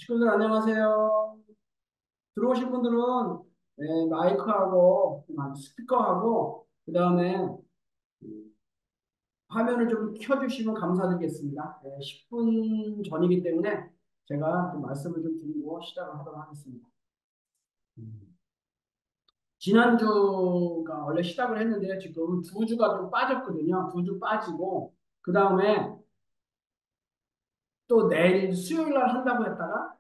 식구들 안녕하세요. 들어오신 분들은 마이크하고 스피커하고 그다음에 화면을 좀 켜주시면 감사드리겠습니다. 10분 전이기 때문에 제가 좀 말씀을 좀 드리고 시작을 하도록 하겠습니다. 음. 지난주가 원래 시작을 했는데 지금 두 주가 좀 빠졌거든요. 두 주 빠지고 그다음에 또 내일 수요일 날 한다고 했다가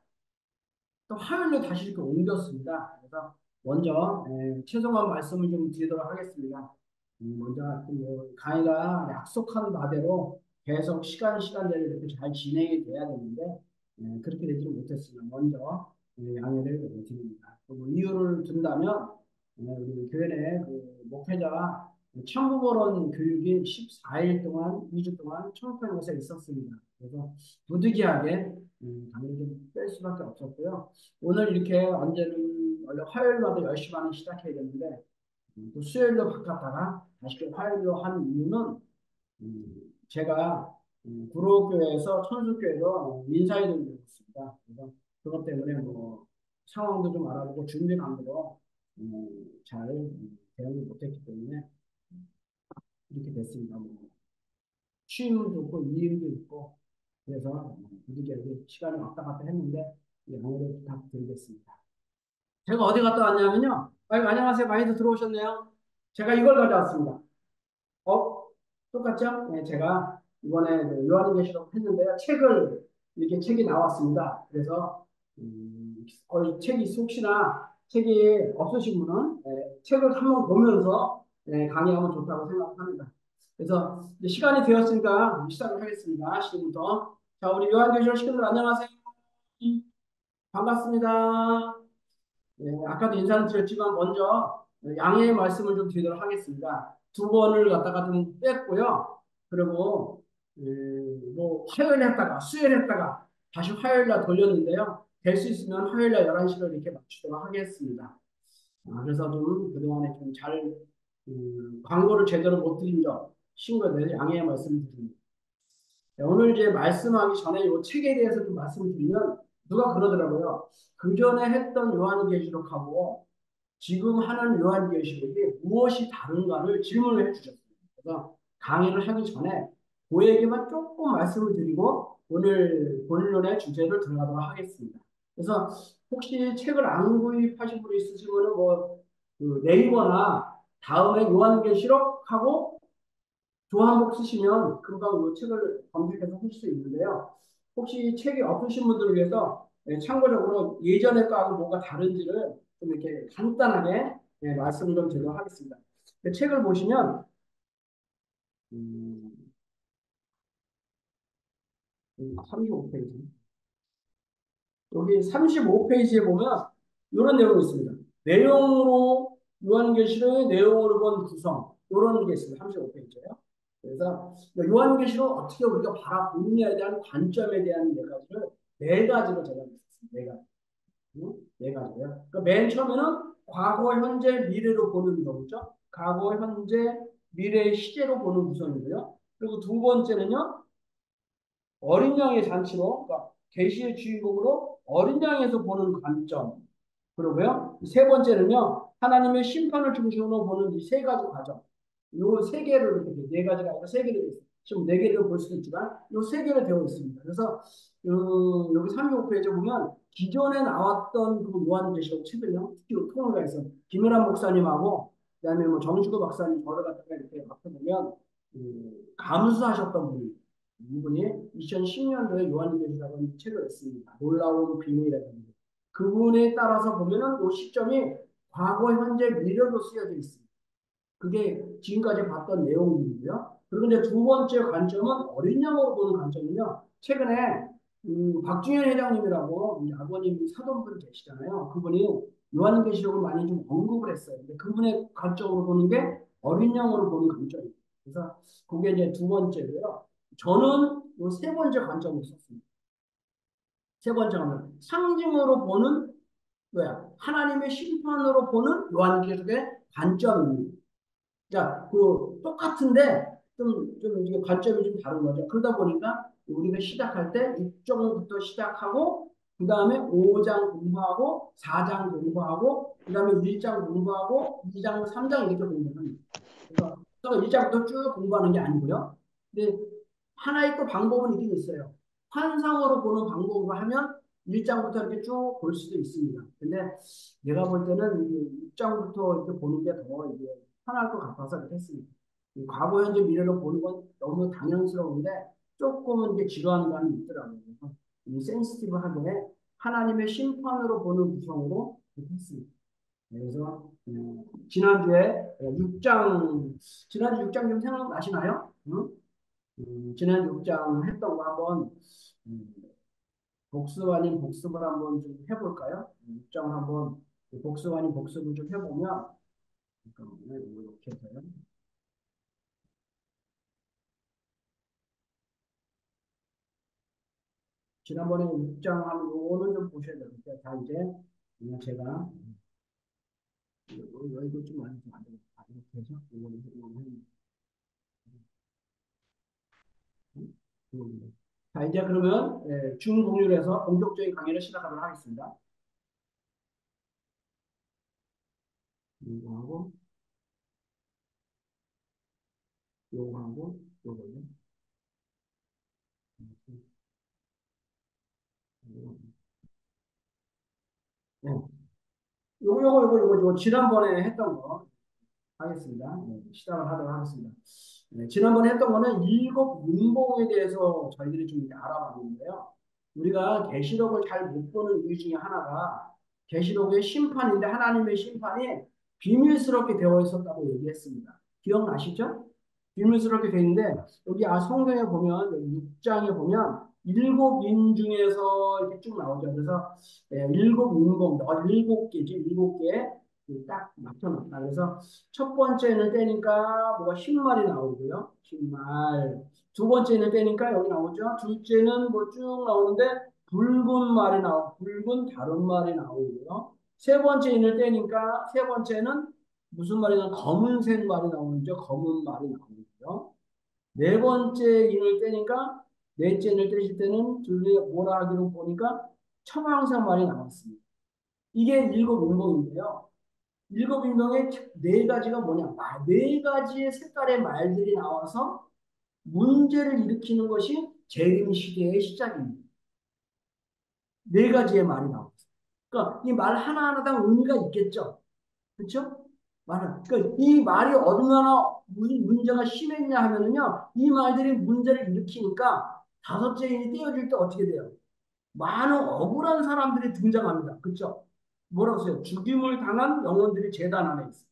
또 화요일로 다시 이렇게 옮겼습니다. 그래서 먼저 최종한 말씀을 좀 드리도록 하겠습니다. 먼저 뭐 강의가 약속한 바대로 계속 시간대로 이렇게 잘 진행이 돼야 되는데 그렇게 되지 못했습니다. 먼저 양해를 드립니다. 뭐 이유를 든다면 우리 교회 내그 목회자 청부모론 교육이 14일 동안 2주 동안 청평에서 있었습니다. 그래서 부득이하게 강의를 좀 뺄 수밖에 없었고요. 오늘 이렇게 언제는 원래 화요일마다 10시 반에 시작해야 되는데 또 수요일로 바꿨다가 다시 또 화요일로 한 이유는 제가 구로교회에서 천주교회로 인사이동을 했습니다. 그래서 그것 때문에 뭐 상황도 좀 알아보고 준비만으로 잘 대응을 못했기 때문에 이렇게 됐습니다. 뭐 취임도 있고 이임도 있고 그래서 이렇게 시간이 왔다 갔다 했는데 양해를 부탁드리겠습니다. 제가 어디 갔다 왔냐면요. 아이고, 안녕하세요. 많이들 들어오셨네요. 제가 이걸 가져왔습니다. 어? 똑같죠? 네, 제가 이번에 요한계시록 했는데요. 이렇게 책이 나왔습니다. 그래서, 책이 혹시나 책이 없으신 분은 책을 한번 보면서 강의하면 좋다고 생각합니다. 그래서 이제 시간이 되었으니까 시작을 하겠습니다. 지금부터. 자, 우리 요한계시록 식구들 안녕하세요. 반갑습니다. 아까도 인사를 드렸지만 먼저 양해의 말씀을 좀 드리도록 하겠습니다. 두 번을 갖다가 좀 뺐고요. 그리고 뭐 화요일 했다가 수요일 했다가 다시 화요일 날 돌렸는데요. 될 수 있으면 화요일 날 11시로 이렇게 맞추도록 하겠습니다. 그래서 좀 그동안에 좀 잘 광고를 제대로 못 드린 점 신고에 대해서 양해의 말씀을 드립니다. 오늘 이제 말씀하기 전에 이 책에 대해서 좀 말씀을 드리면 누가 그러더라고요. 그 전에 했던 요한계시록하고 지금 하는 요한계시록이 무엇이 다른가를 질문을 해주셨습니다. 그래서 강의를 하기 전에 그에게만 조금 말씀을 드리고 오늘 본론의 주제를 들어가도록 하겠습니다. 그래서 혹시 책을 안 구입하신 분이 있으시면 뭐그 네이버나 다음에 요한계시록하고 조한복 쓰시면 금방 이 책을 검색해서 볼 수 있는데요. 혹시 책이 없으신 분들을 위해서 참고적으로 예전에 거하고 뭐가 다른지를 좀 이렇게 간단하게 말씀을 좀 드리도록 하겠습니다. 책을 보시면 음, 35페이지 여기 35페이지에 보면 이런 내용이 있습니다. 내용으로 요한계시록의 내용으로 본 구성 이런 게 있습니다. 35페이지예요. 그래서 요한계시록 어떻게 우리가 바라보느냐에 대한 관점에 대한 네 가지로 제가 있었습니다. 네 가지. 네 가지고요. 그러니까 맨 처음에는 과거, 현재, 미래로 보는 거죠. 과거, 현재, 미래, 시제로 보는 구성이고요. 그리고 두 번째는요. 어린 양의 잔치로, 그러니까 계시의 주인공으로 어린 양에서 보는 관점. 그러고요. 세 번째는요. 하나님의 심판을 중심으로 보는 이 세 가지 과정. 요 세 개를 이렇게 네 가지가 아니라 세 개를 지금 네 개를 볼 수도 있지만 요 세 개로 되어 있습니다. 그래서 여기 35페이지에 보면 기존에 나왔던 그 요한계시록 책을요. 특히 통일가에서 김일환 목사님하고 그다음에 뭐 정주구 박사님 저를 갖다가 이렇게 앞에 보면 감수하셨던 분이 이분이 2010년도에 요한계시록이라는 책을 냈습니다. 놀라운 비밀이라는 그분에 따라서 보면은 이 시점이 과거, 현재, 미래로 쓰여져 있습니다. 그게 지금까지 봤던 내용이고요. 그리고 이제 두 번째 관점은 어린 양으로 보는 관점은요. 최근에 박중현 회장님이라고 아버님 사돈분 계시잖아요. 그분이 요한계시록을 많이 좀 언급을 했어요. 근데 그분의 관점으로 보는 게 어린 양으로 보는 관점이에요. 그래서 그게 이제 두 번째고요. 저는 이 세 번째 관점을 썼습니다. 세 번째 관점 상징으로 보는 뭐야 하나님의 심판으로 보는 요한계시록의 관점입니다. 자, 그 똑같은데 좀 이게 관점이 좀 다른 거죠. 그러다 보니까 우리가 시작할 때 6장부터 시작하고 그 다음에 5장 공부하고 4장 공부하고 그 다음에 1장 공부하고 2장, 3장 이렇게 공부합니다. 그래서 1장부터 쭉 공부하는 게 아니고요. 근데 하나의 또 방법은 있긴 있어요. 환상으로 보는 방법으로 하면 1장부터 이렇게 쭉 볼 수도 있습니다. 근데 내가 볼 때는 6장부터 이렇게 보는 게 더 이게 편할 것 같아서 이렇게 했습니다. 이 과거, 현재, 미래로 보는 건 너무 당연스러운데 조금은 이제 지루한 감이 있더라고요. 그래서 이 센시티브하게 하나님의 심판으로 보는 구성으로 이렇게 했습니다. 그래서 지난주에 6장, 지난주 6장 좀 생각나시나요? 응? 지난 6장 했던 거 한번 음, 복습 아닌 복습을 한번 좀 해볼까요? 6장 한번 복습 아닌 복습을 좀 해보면 잠깐만요. 이렇게 해서요. 지난번에 6장 하면 요거는 좀 보셔야 되니까 자 이제 제가 이거 좀 많이 좀 안 되고 이렇게 해서 이거는 자 이제 그러면 중국률에서 본격적인 강의를 시작하도록 하겠습니다. 이거하고 요거하고 요거요. 네. 요거 지난번에 했던 거 하겠습니다. 네, 시작을 하도록 하겠습니다. 네, 지난번에 했던 거는 일곱 문봉에 대해서 저희들이 좀 이렇게 알아봤는데요. 우리가 계시록을 잘 못 보는 이유 중에 하나가 계시록의 심판인데 하나님의 심판이 비밀스럽게 되어 있었다고 얘기했습니다. 기억나시죠? 비밀스럽게 되어 있는데 여기 성경에 보면 여기 6장에 보면 일곱 인 중에서 이렇게 쭉 나오죠. 그래서 일곱 문봉, 일곱 개지, 일곱 개 딱 맞춰놨다. 그래서 첫 번째는 떼니까 뭐가 흰말이 나오고요. 흰말. 두 번째는 떼니까 여기 나오죠. 둘째는 뭐 쭉 나오는데 붉은 말이 나오고 붉은 다른 말이 나오고요. 세 번째 인을 떼니까 세 번째는 무슨 말이냐 검은색 말이 나오죠. 검은 말이 나오고요. 네 번째 인을 떼니까 넷째 인을 떼실 때는 둘이 뭐라 하기로 보니까 청황색 말이 나왔습니다. 이게 일곱 운동인데요. 일곱 인명의 네 가지가 뭐냐? 네 가지의 색깔의 말들이 나와서 문제를 일으키는 것이 재림 시대의 시작입니다. 네 가지의 말이 나왔어요. 그러니까 이 말 하나하나당 의미가 있겠죠. 그렇죠? 그러니까 이 말이 얼마나 문제가 심했냐 하면은요, 이 말들이 문제를 일으키니까 다섯째 인이 떼어질 때 어떻게 돼요? 많은 억울한 사람들이 등장합니다. 그렇죠? 뭐라고 써요? 죽임을 당한 영혼들이 재단 안에 있어요.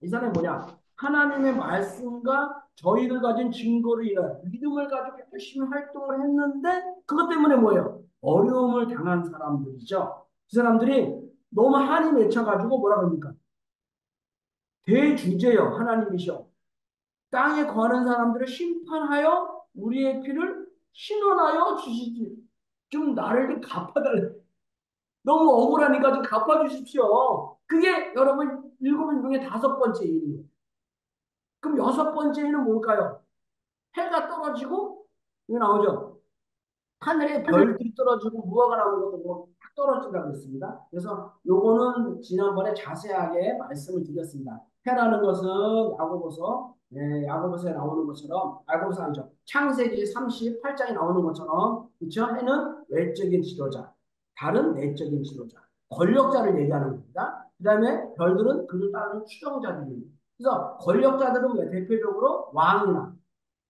이 사람이 뭐냐? 하나님의 말씀과 저희를 가진 증거를 인한 믿음을 가지고 열심히 활동을 했는데 그것 때문에 뭐예요? 어려움을 당한 사람들이죠. 그 사람들이 너무 한이 맺혀가지고 뭐라 그럽니까? 대주제요. 하나님이셔. 땅에 거하는 사람들을 심판하여 우리의 피를 신원하여 주시지. 좀 나를 좀 갚아달래. 너무 억울하니까 좀 갚아주십시오. 그게 여러분 일곱 인 중에 다섯 번째 일이에요. 그럼 여섯 번째는 뭘까요? 해가 떨어지고, 이거 나오죠? 하늘에 별들이 떨어지고 무화과 나오는 것도 뭐딱 떨어진다고 했습니다. 그래서 요거는 지난번에 자세하게 말씀을 드렸습니다. 해라는 것은 야고보서에 나오는 것처럼, 야고보서 아니죠. 창세기 38장에 나오는 것처럼, 그렇죠? 해는 외적인 지도자, 달은 내적인 지도자, 권력자를 얘기하는 겁니다. 그 다음에 별들은 그를 따르는 추종자들입니다. 그래서 권력자들은 왜 대표적으로 왕이나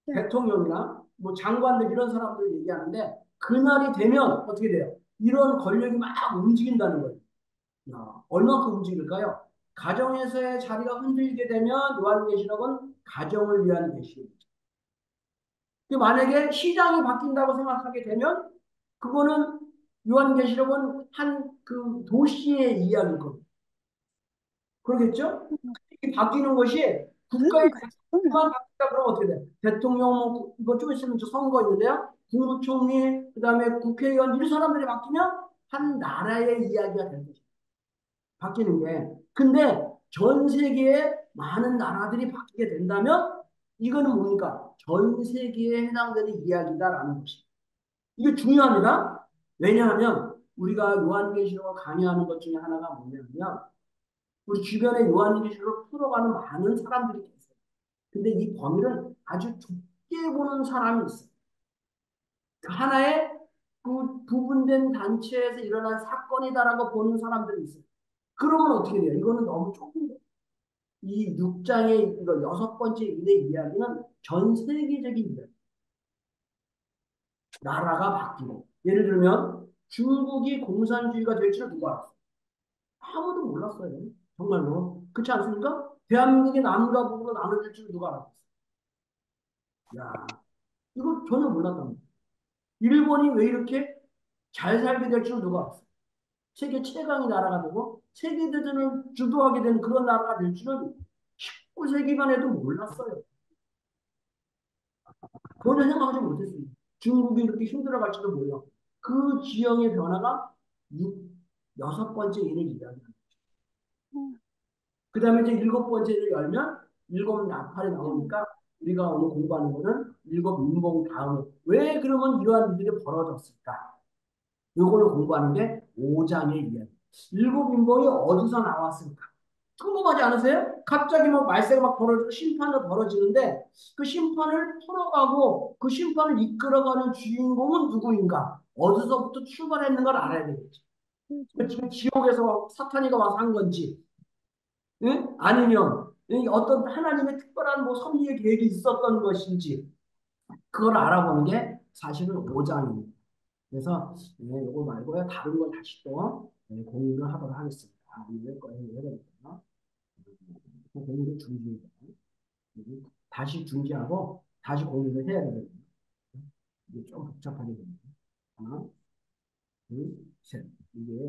대통령이나 뭐 장관들 이런 사람들 얘기하는데 그날이 되면 어떻게 돼요? 이런 권력이 막 움직인다는 거예요. 야, 얼마큼 움직일까요? 가정에서의 자리가 흔들리게 되면 요한계시록은 가정을 위한 계시록이죠. 만약에 시장이 바뀐다고 생각하게 되면 그거는 요한계시록은 한 그 도시의 이야기일 겁니다. 그러겠죠? 바뀌는 것이 국가의 대통령만 바뀐다 그러면 어떻게 돼? 대통령 뭐 이거 좀 있으면 저 선거 있는데요. 국무총리 그다음에 국회의원 이런 사람들이 바뀌면 한 나라의 이야기가 되는 거죠. 바뀌는 게. 근데 전 세계의 많은 나라들이 바뀌게 된다면 이거는 뭡니까? 전 세계에 해당되는 이야기다라는 것이. 이게 중요합니다. 왜냐하면 우리가 요한계시록을 강의하는 것 중에 하나가 뭐냐면 우리 주변에 요한계시록을 풀어가는 많은 사람들이 계세요. 근데 이 범위를 아주 좁게 보는 사람이 있어요. 그 하나의 그 부분된 단체에서 일어난 사건이다라고 보는 사람들이 있어요. 그러면 어떻게 돼요? 이거는 너무 좁은 거예요. 이 6장의 이거 여섯 번째 일의 이야기는 전 세계적인 이야기. 나라가 바뀌고. 예를 들면 중국이 공산주의가 될 줄 누가 알았어요? 아무도 몰랐어요. 정말로. 그렇지 않습니까? 대한민국이 남과 북으로 나눠질 줄 누가 알았어요? 야, 이거 전혀 몰랐단 말이에요. 일본이 왜 이렇게 잘 살게 될 줄 누가 알았어요? 세계 최강의 나라가 되고 세계 대전을 주도하게 된 그런 나라가 될 줄은 19세기만 해도 몰랐어요. 전혀 생각하지 못했습니다. 중국이 이렇게 힘들어갈지도 몰라. 그 지형의 변화가 여섯 번째 일을 이야기합니다. 그 다음에 이제 일곱 번째를 열면 일곱 나팔이 나오니까 우리가 오늘 공부하는 거는 일곱 민봉 다음에 왜 그러면 이러한 일들이 벌어졌을까? 요거를 공부하는 게 5장의 이야기. 일곱 민봉이 어디서 나왔을까? 궁금하지 않으세요? 갑자기 뭐 말세가 막 벌어지고 심판을 벌어지는데 그 심판을 풀어가고 그 심판을 이끌어가는 주인공은 누구인가? 어디서부터 출발했는가를 알아야 되겠죠. 지금 지옥에서 사탄이가 와서 한 건지, 응? 아니면 어떤 하나님의 특별한 뭐 섭리의 계획이 있었던 것인지 그걸 알아보는 게 사실은 5장입니다. 그래서 이거 말고요 다른 걸 다시 또 공유를 하도록 하겠습니다. 이럴 거예요. 해야 되겠구나. 공유를 중지해요. 다시 중지하고 다시 공유를 해야 되거든요. 이게 좀 복잡하게 됩니다. 하나, 둘, 셋. 이게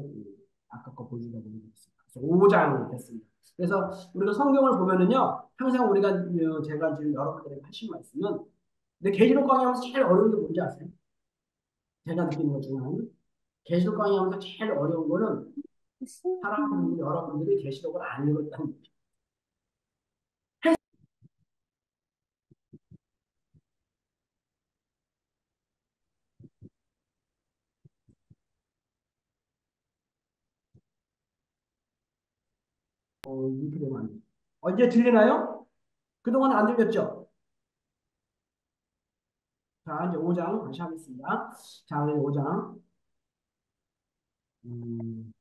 아까 거 보여주다 보면 되겠습니다. 그래서 5장 됐습니다. 그래서 우리가 성경을 보면은요, 항상 우리가 제가 지금 여러분들에게 하신 말씀은 근데 계시록 강의하면서 제일 어려운 게 뭔지 아세요? 제가 느끼는 것 중에 하나는 계시록 강의하면서 제일 어려운 거는 사람들이 여러분들이 계시록을 안 읽었다는 거죠. 이렇게 되면 안 돼요. 이제 들리나요? 그동안 안 들렸죠? 자, 이제 5장 다시 하겠습니다. 자, 5장.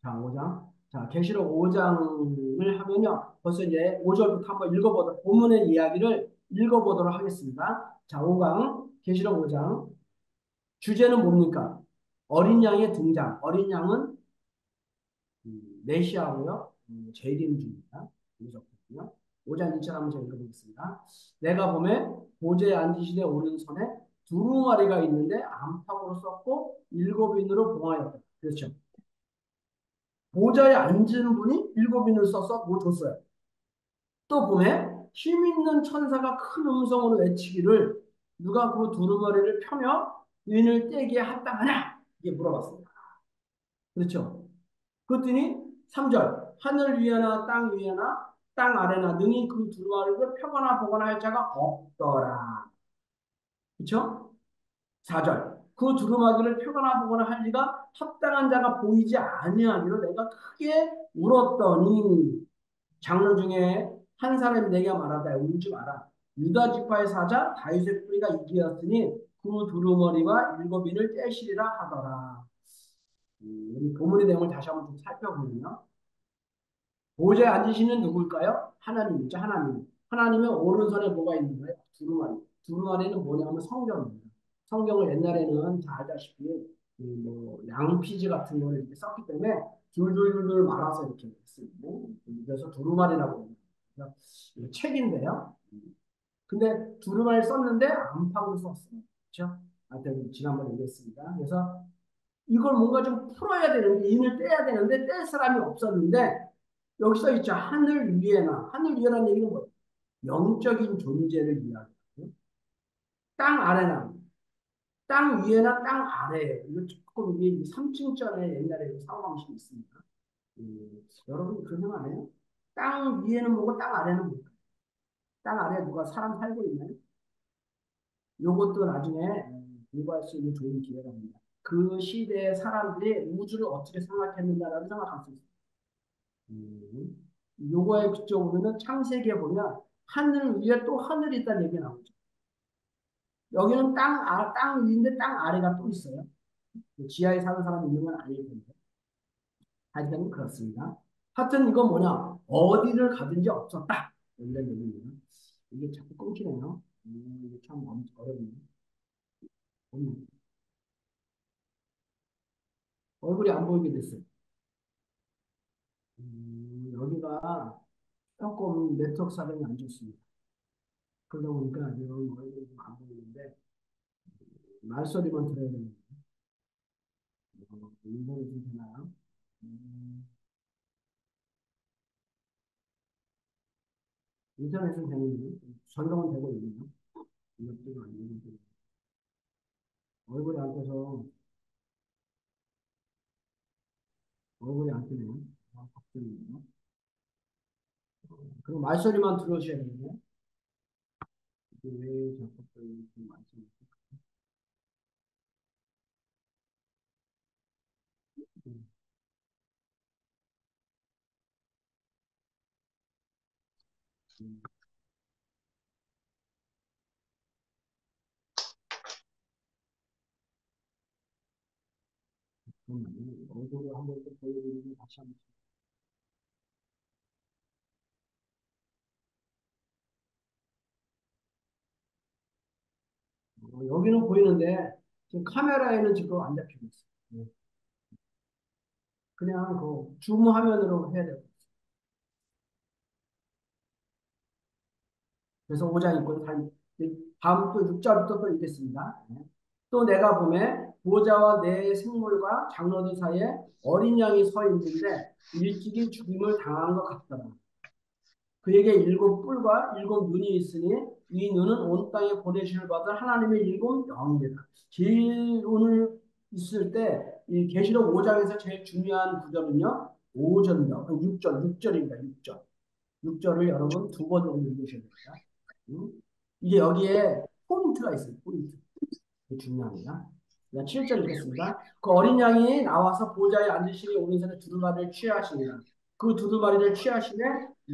자, 5장. 자, 계시록 5장을 하면요. 벌써 이제 5절부터 한번 읽어보도록, 본문의 이야기를 읽어보도록 하겠습니다. 자, 5강, 계시록 5장. 주제는 뭡니까? 어린 양의 등장. 어린 양은 메시아고요. 재림주입니다. 여기서거든요. 5장 1절 한번 제가 읽어보겠습니다. 내가 보매 보좌에 앉으시되 오른손에 두루마리가 있는데 안팎으로 썼고 일곱 인으로 봉하였다. 그렇죠. 보좌에 앉은 분이 일곱 인을 써서 뭐 줬어요. 또 보매 힘 있는 천사가 큰 음성으로 외치기를 누가 그 두루마리를 펴며 인을 떼기에 합당하냐? 이게 물어봤습니다. 그렇죠. 그랬더니 3절 하늘 위에나 땅 위에나 땅 아래나 능히 그 두루마리를 펴거나 보거나 할 자가 없더라. 그렇죠? 4절 그 두루마기를 펴거나 보거나 할 리가 합당한 자가 보이지 아니하니로 내가 크게 울었더니 장로 중에 한 사람이 내게 말하다 울지 마라. 유다 지파의 사자 다윗의 뿌리가 이기었으니 그 두루머리와 일곱 인을 떼시리라 하더라. 우리 본문의 내용을 다시 한번 좀 살펴보면요. 보좌에 앉으시는 누굴까요? 하나님이죠. 하나님. 하나님의 오른손에 뭐가 있는 거예요? 두루마리. 두루마리는 뭐냐면 성경입니다. 성경을 옛날에는 다 알다시피 뭐 양피지 같은 거를 이렇게 썼기 때문에 줄줄줄줄 말아서 이렇게 쓰고 그래서 두루마리라고 합니다. 책인데요. 근데 두루마리 썼는데 안팎으로 썼어요. 그렇죠? 하여튼 지난번에 얘기했습니다. 그래서 이걸 뭔가 좀 풀어야 되는데 인을 떼야 되는데 뗄 사람이 없었는데 여기 써 있죠. 하늘 위에나 하늘 위에라는 얘기는 뭐예요? 영적인 존재를 이야기하고 땅 아래나 땅 위에나 땅 아래에 이거 조금 이게 3층짜리 옛날에 사고방식이 있습니다. 여러분 그런 생각 안 해요? 땅 위에는 뭐고 땅 아래는 뭐고 땅 아래에 누가 사람 살고 있나요? 요것도 나중에 공부할 수 있는 좋은 기회가 됩니다. 그 시대의 사람들이 우주를 어떻게 생각했는가라고 생각할 수 있어요. 요거에 비춰보면은 창세기에 보면 하늘 위에 또 하늘이 있다는 얘기가 나오죠. 여기는 땅 위인데 땅 아래가 또 있어요. 지하에 사는 사람이 있는 건 아닐 텐데. 하여튼 그렇습니다. 하여튼 이건 뭐냐? 어디를 가든지 없었다. 이런 얘기입니다. 이게 자꾸 끊기네요. 이게 참 어렵네요. 얼굴이 안 보이게 됐어요. 여기가 조금 네트워크 사정이 안 좋습니다. 그러다 보니까 이런 얼굴이 좀 안 보이는데 말소리만 들어야 되는 인터넷이 되나요? 음, 인터넷은 되는데 전동은 되고 있네요. 이것도 안 되는데 얼굴이 안 떠서 얼굴이 안 뜨네요. 걱정이네요. 그럼 말소리만 들어오셔야 되는데 이게 왜 자꾸 또 말소리? 음, 음, 잠깐만요. 얼굴을 한번 또 보여드리고 다시 한번. 여기는 보이는데 지금 카메라에는 지금 안 잡히고 있어요. 그냥 그 줌 화면으로 해야 돼요. 그래서 5장 있고 다음 또 6절부터 또 읽겠습니다. 네. 또 내가 보매 보좌와 내 생물과 장로들 사이에 어린 양이 서 있는데 일찍이 죽임을 당한 것 같더라. 그에게 일곱 뿔과 일곱 눈이 있으니 이 눈은 온 땅에 보내심을 받은 하나님의 일곱 영이다. 제일 오늘 있을 때 이 계시록 5장에서 제일 중요한 구절은요. 5절입니다. 6절, 6절입니다. 6절. 6절을 여러분 두 번 정도 읽으셔야 됩니다. 응? 이게 여기에 포인트가 있어요. 포인트. 이게 중요합니다. 7절 읽겠습니다. 그 어린 양이 나와서 보좌에 앉으시니 오른손에 두루마리를 취하시니라. 그 두루마리를 취하시되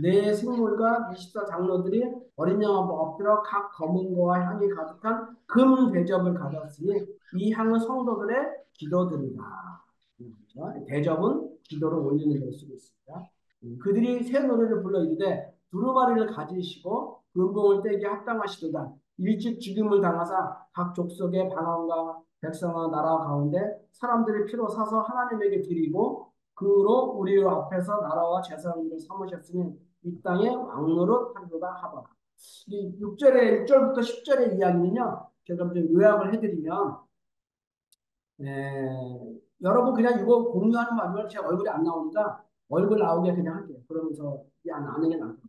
네 생물과 24 장로들이 어린 양 앞에 엎드려 각 검은 거와 향이 가득한 금 대접을 가졌으니 이 향은 성도들의 기도들이다. 대접은 기도를 올리는 걸 쓰고 있습니다. 그들이 새 노래를 불러 이르되 두루마리를 가지시고 금봉을 떼게 합당하시도다. 일찍 죽임을 당하사 각 족속의 방언과 백성과 나라 가운데 사람들의 피로 사서 하나님에게 드리고 그로 우리 앞에서 나라와 재산을 삼으셨으니 이 땅에 왕노릇 하리로다 하더라. 이 6절부터 10절의 이야기는요. 제가 좀 요약을 해드리면 여러분 그냥 이거 공유하는 마지막에 제 얼굴이 안 나오니까 얼굴 나오게 그냥 할게요. 그러면서 이게 안 하는 게 나을 것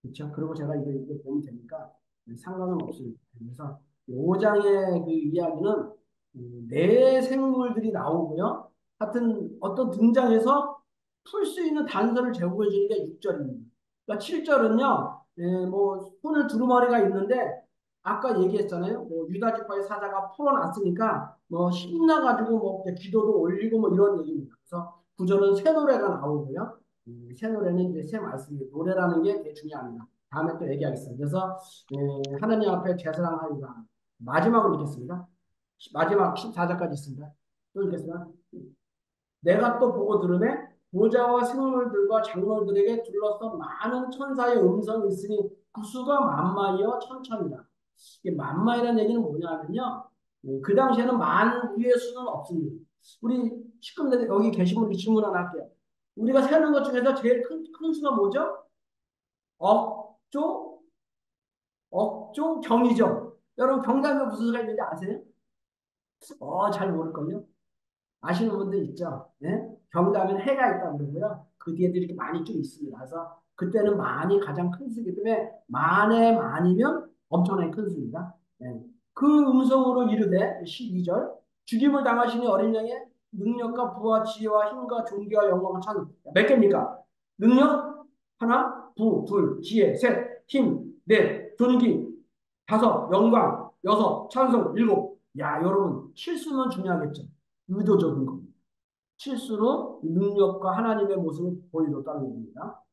그렇죠? 그리고 제가 이거 보면 되니까 상관은 없습니다. 그래서 5장의 그 이야기는 내 생물들이 나오고요. 하여튼 어떤 등장해서 풀 수 있는 단서를 제공해 주는 게 6절입니다. 그러니까 7절은요. 뭐 손을 두루마리가 있는데 아까 얘기했잖아요. 뭐 유다 지파의 사자가 풀어놨으니까 뭐 신나가지고 뭐 기도도 올리고 뭐 이런 얘기입니다. 그래서 9절은 새 노래가 나오고요. 새 노래는 이제 새 말씀이 노래라는 게 되게 중요합니다. 다음에 또 얘기하겠습니다. 그래서 하나님 앞에 제사랑하리라. 마지막으로 읽겠습니다. 마지막 14절까지 있습니다. 또 읽겠습니다. 내가 또 보고 들으매 보좌와 생물들과 장로들에게 둘러서 많은 천사의 음성이 있으니 그 수가 만마이어 천천이다. 이게 만마이라는 얘기는 뭐냐면요. 그 당시에는 만 위의 수는 없습니다. 우리 식구들 여기 계신 분들 질문 하나 할게요. 우리가 세는 것 중에서 제일 큰 수가 뭐죠? 억조, 억조 경이죠. 여러분 경단에 무슨 수가 있는지 아세요? 잘 모를걸요? 아시는 분들 있죠? 네? 경담엔 해가 있다고 그러고요. 그 뒤에도 이렇게 많이 좀 있습니다. 그래서 그때는 만이 가장 큰 수이기 때문에 만에 만이면 엄청나게 큰 수입니다. 네. 그 음성으로 이르되 12절 죽임을 당하시니 어린 양의 능력과 부와 지혜와 힘과 존귀와 영광과 찬몇 개입니까? 능력 하나, 부, 둘, 지혜, 셋, 힘, 넷, 존귀, 다섯, 영광, 여섯, 찬송, 일곱. 야, 여러분, 실수는 중요하겠죠. 의도적인 거. 실수로 능력과 하나님의 모습을 보여줬다는 얘기입니다.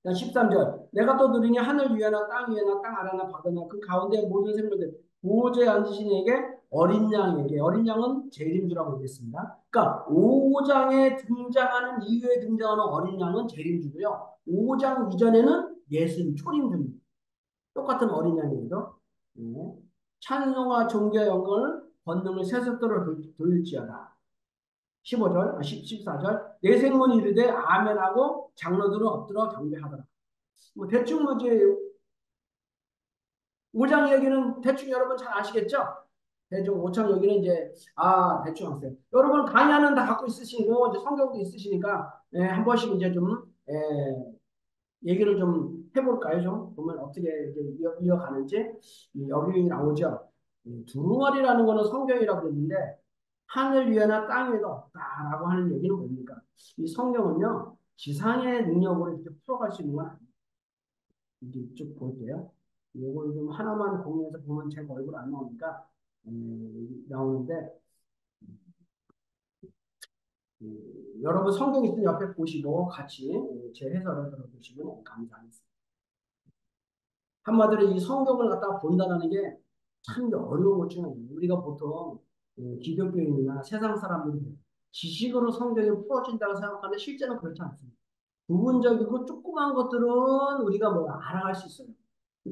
13절. 내가 또 누리니 하늘 위에나 땅 위에나 땅 아래나 바다나 그 가운데 모든 생물들 보호자에 앉으신 이에게 어린 양에게 어린 양은 재림주라고 얘기했습니다. 그러니까 5장에 등장하는 이후에 등장하는 어린 양은 재림주고요. 5장 이전에는 예수님 초림주입니다. 똑같은 어린 양이죠. 네. 찬송과 존귀와 영광을 권능을 세속도로 돌릴지어다. 15절, 14절. 내 생문이 이르되 아멘하고 장로들은 엎드려 경배하더라. 뭐 대충 뭐지 5장 얘기는 대충 여러분 잘 아시겠죠? 대충 5장 얘기는 이제 대충 아세요. 여러분 강의하는 다 갖고 있으시고 이제 성경도 있으시니까 한 번씩 이제 좀 얘기를 좀 해볼까요? 좀 보면 어떻게 이제 이어가는지 여기 나오죠. 두루마리라는 거는 성경이라고 그랬는데 하늘 위에나 땅 위에도 없다라고 하는 얘기는 뭡니까? 이 성경은요 지상의 능력으로 이렇게 풀어갈 수 있는 건 아니에요. 이렇게 쭉 볼게요. 이걸 좀 하나만 공유해서 보면 제 얼굴 안 나오니까 나오는데 여러분 성경 있으면 옆에 보시고 같이 제 해설을 들어보시면 감사하겠습니다. 한마디로 이 성경을 갖다가 본다는 게 참 어려운 것 중에 하나예요. 우리가 보통 기독교인이나 세상 사람들이 지식으로 성경이 풀어진다고 생각하는데 실제는 그렇지 않습니다. 부분적이고 조그만 것들은 우리가 알아갈 수 있어요.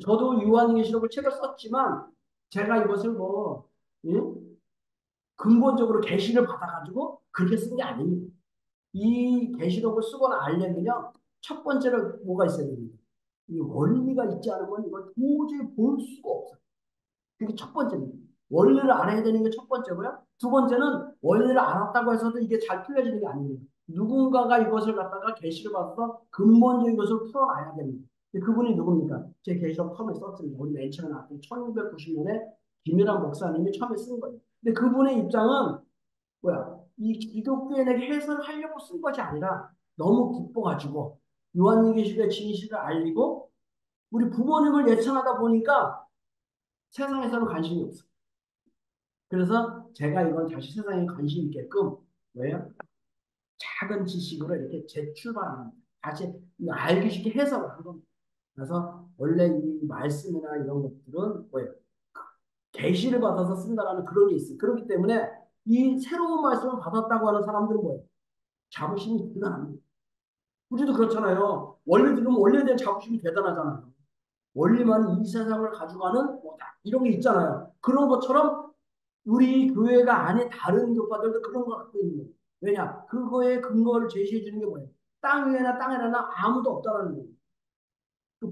저도 요한계시록을 책을 썼지만 제가 이것을 예? 근본적으로 계시를 받아가지고 그렇게 쓴 게 아닙니다. 이 계시록을 쓰거나 알려면요 첫 번째로 뭐가 있어야 됩니다. 이 원리가 있지 않으면 이걸 도저히 볼 수가 없어요. 그게 첫 번째입니다. 원리를 알아야 되는 게 첫 번째고요. 두 번째는 원리를 알았다고 해서도 이게 잘 풀려지는 게 아닙니다. 누군가가 이것을 갖다가 계시를 받아서 근본적인 것을 풀어놔야 됩니다. 그분이 누굽니까? 제 계시록 처음에 썼습니다. 우리 맨 처음에 나왔던 1990년에 김일환 목사님이 처음에 쓴 거예요. 근데 그분의 입장은 이 기독교인에게 해설을 하려고 쓴 것이 아니라 너무 기뻐가지고 요한계시록의 진실을 알리고 우리 부모님을 예찬하다 보니까 세상에서는 관심이 없어요. 그래서 제가 이걸 다시 세상에 관심 있게끔 왜요? 작은 지식으로 이렇게 재출발하는 다시 알기 쉽게 해석을 하는 겁니다. 그래서 원래 이 말씀이나 이런 것들은 계시를 받아서 쓴다라는 그런 게 있어요. 그렇기 때문에 이 새로운 말씀을 받았다고 하는 사람들은 자부심이 대단합니다. 우리도 그렇잖아요. 원래 들으면 원래에 대한 자부심이 대단하잖아요. 원리만 이 세상을 가져가는 이런 게 있잖아요. 그런 것처럼 우리 교회가 안에 다른 교파들도 그런 거 갖고 있는 거예요. 왜냐? 그거에 근거를 제시해 주는 게 뭐예요? 땅 위에나 땅에나 아무도 없다는 거예요.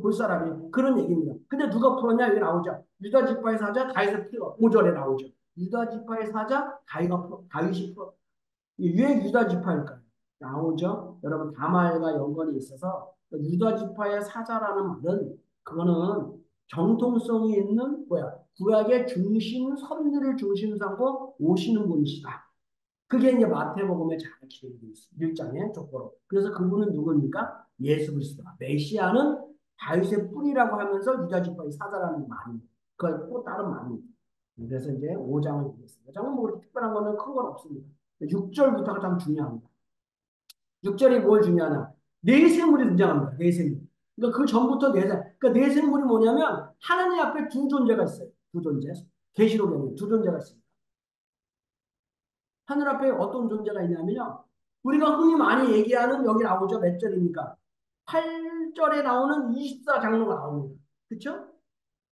볼 사람이 그런 얘기입니다. 근데 누가 풀었냐? 여기 나오죠. 유다 지파의 사자 다윗의 피가 5절에 나오죠. 유다 지파의 사자 다윗이 풀어. 왜 유다 지파일까요? 나오죠. 여러분 다말과 연관이 있어서 유다 지파의 사자라는 말은 그거는 정통성이 있는 구약의 중심 섭리를 중심 삼고 오시는 분이시다. 그게 이제 마태복음에 잘 기록되어 있습니다. 1장에 족보로. 그래서 그분은 누굽니까? 예수 그리스도다. 메시아는 다윗의 뿌리라고 하면서 유다 지파의 사자라는 말입니다. 그걸 또 다른 말입니다. 그래서 이제 5장을 보겠습니다. 5장은 뭐 그렇게 특별한 거는 큰 건 없습니다. 6절부터가 참 중요합니다. 6절이 뭘 중요하냐? 내생물이 등장합니다. 내생물. 그러니까 그 전부터 그러니까 내생물이 뭐냐면 하나님 앞에 두 존재가 있어요. 두 존재. 계시록에는 두 존재가 있습니다. 하늘 앞에 어떤 존재가 있냐면요. 우리가 흔히 많이 얘기하는 여기 나오죠. 몇 절입니까? 8절에 나오는 24장로가 나옵니다. 그렇죠?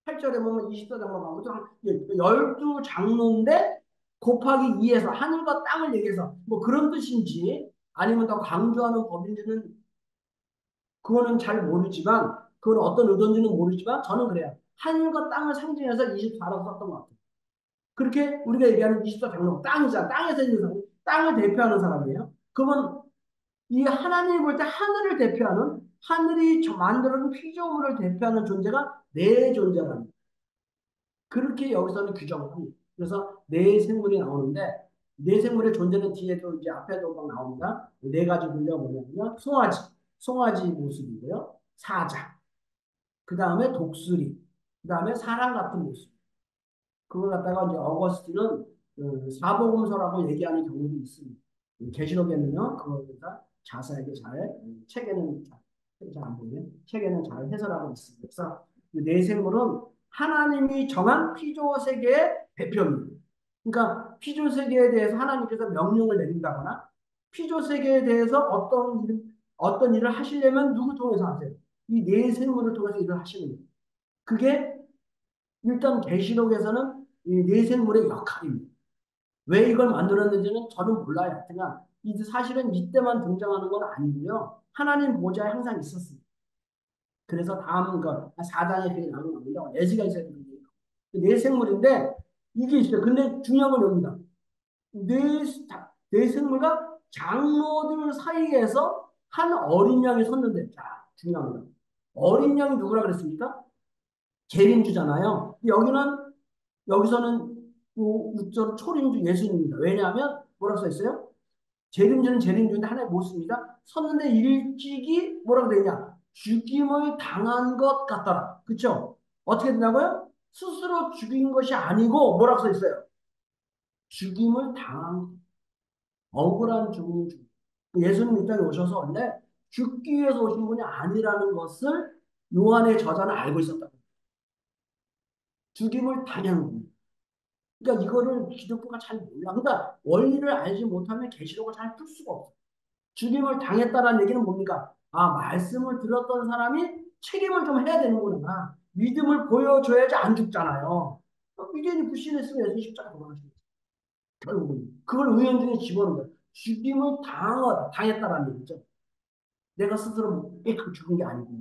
8절에 보면 24장로가 나오죠. 12장로인데 곱하기 2에서 하늘과 땅을 얘기해서 뭐 그런 뜻인지 아니면 더 강조하는 법인지는 그거는 잘 모르지만 그건 어떤 의도인지는 모르지만 저는 그래요. 하늘과 땅을 상징해서 24라고 썼던 것 같아요. 그렇게 우리가 얘기하는 24장로 땅이잖아. 땅에서 있는 사람, 땅을 대표하는 사람이에요. 그러면 이 하나님이 볼 때 하늘을 대표하는 하늘이 만들어낸 피조물을 대표하는 존재가 내 존재랍니다. 그렇게 여기서는 규정을 합니다. 그래서 네 생물이 나오는데 네 생물의 존재는 뒤에도 이제 앞에도 막 나옵니다. 네 가지 분류가 뭐냐면 송아지 모습이고요. 사자, 그 다음에 독수리, 그 다음에 사람 같은 모습. 그걸 갖다가 이제 어거스틴은 그 사복음서라고 얘기하는 경우도 있습니다. 계시록에는요, 그걸 갖다 자세하게 잘, 책에는 잘안 보이네. 책에는 잘 해설하고 있습니다. 그래서 그 내생물은 하나님이 정한 피조 세계의 대표입니다. 그러니까 피조 세계에 대해서 하나님께서 명령을 내린다거나 피조 세계에 대해서 어떤 일을 하시려면 누구 통해서 하세요? 이 내생물을 통해서 일을 하시는 거예요. 그게 일단 계시록에서는 이 내생물의 역할입니다. 왜 이걸 만들었는지는 저는 몰라요. 그냥 사실은 이때만 등장하는 건 아니고요. 하나님 보좌에 항상 있었습니다. 그래서 다음 거 사단의 편이 나오는 에지가 있어야 되는 거예요. 내생물인데 이게 있어요. 근데 중요한 건 여기다. 내, 내생물과 장로들 사이에서 한 어린 양이 섰는데, 자, 중요한 거. 어린 양이 누구라 그랬습니까? 재림주잖아요. 여기서는 6절 초림주 예수님입니다. 왜냐하면 뭐라고 써 있어요? 재림주는 재림주인데 하나의 모습입니다. 섰는데 일찍이 뭐라고 되냐? 죽임을 당한 것 같더라. 그쵸? 어떻게 되냐고요? 스스로 죽인 것이 아니고 뭐라고 써 있어요? 죽임을 당한 억울한 죽음을 죽. 예수님 이 땅에 오셔서 원래 죽기 위해서 오신 분이 아니라는 것을 요한의 저자는 알고 있었다. 죽임을 당한 겁니다. 그러니까 이거를 기독교가 잘 몰라. 그러니까 원리를 알지 못하면 계시록을 잘 풀 수가 없어. 죽임을 당했다라는 얘기는 뭡니까? 아, 말씀을 들었던 사람이 책임을 좀 해야 되는구나. 믿음을 보여줘야지 안 죽잖아요. 미련이 불신했으면 예수 십자가 돌아가시겠죠. 결국은. 그걸 의연중에 집어넣은 거예요. 죽임을 당했다라는 얘기죠. 내가 스스로 죽은 게 아니고.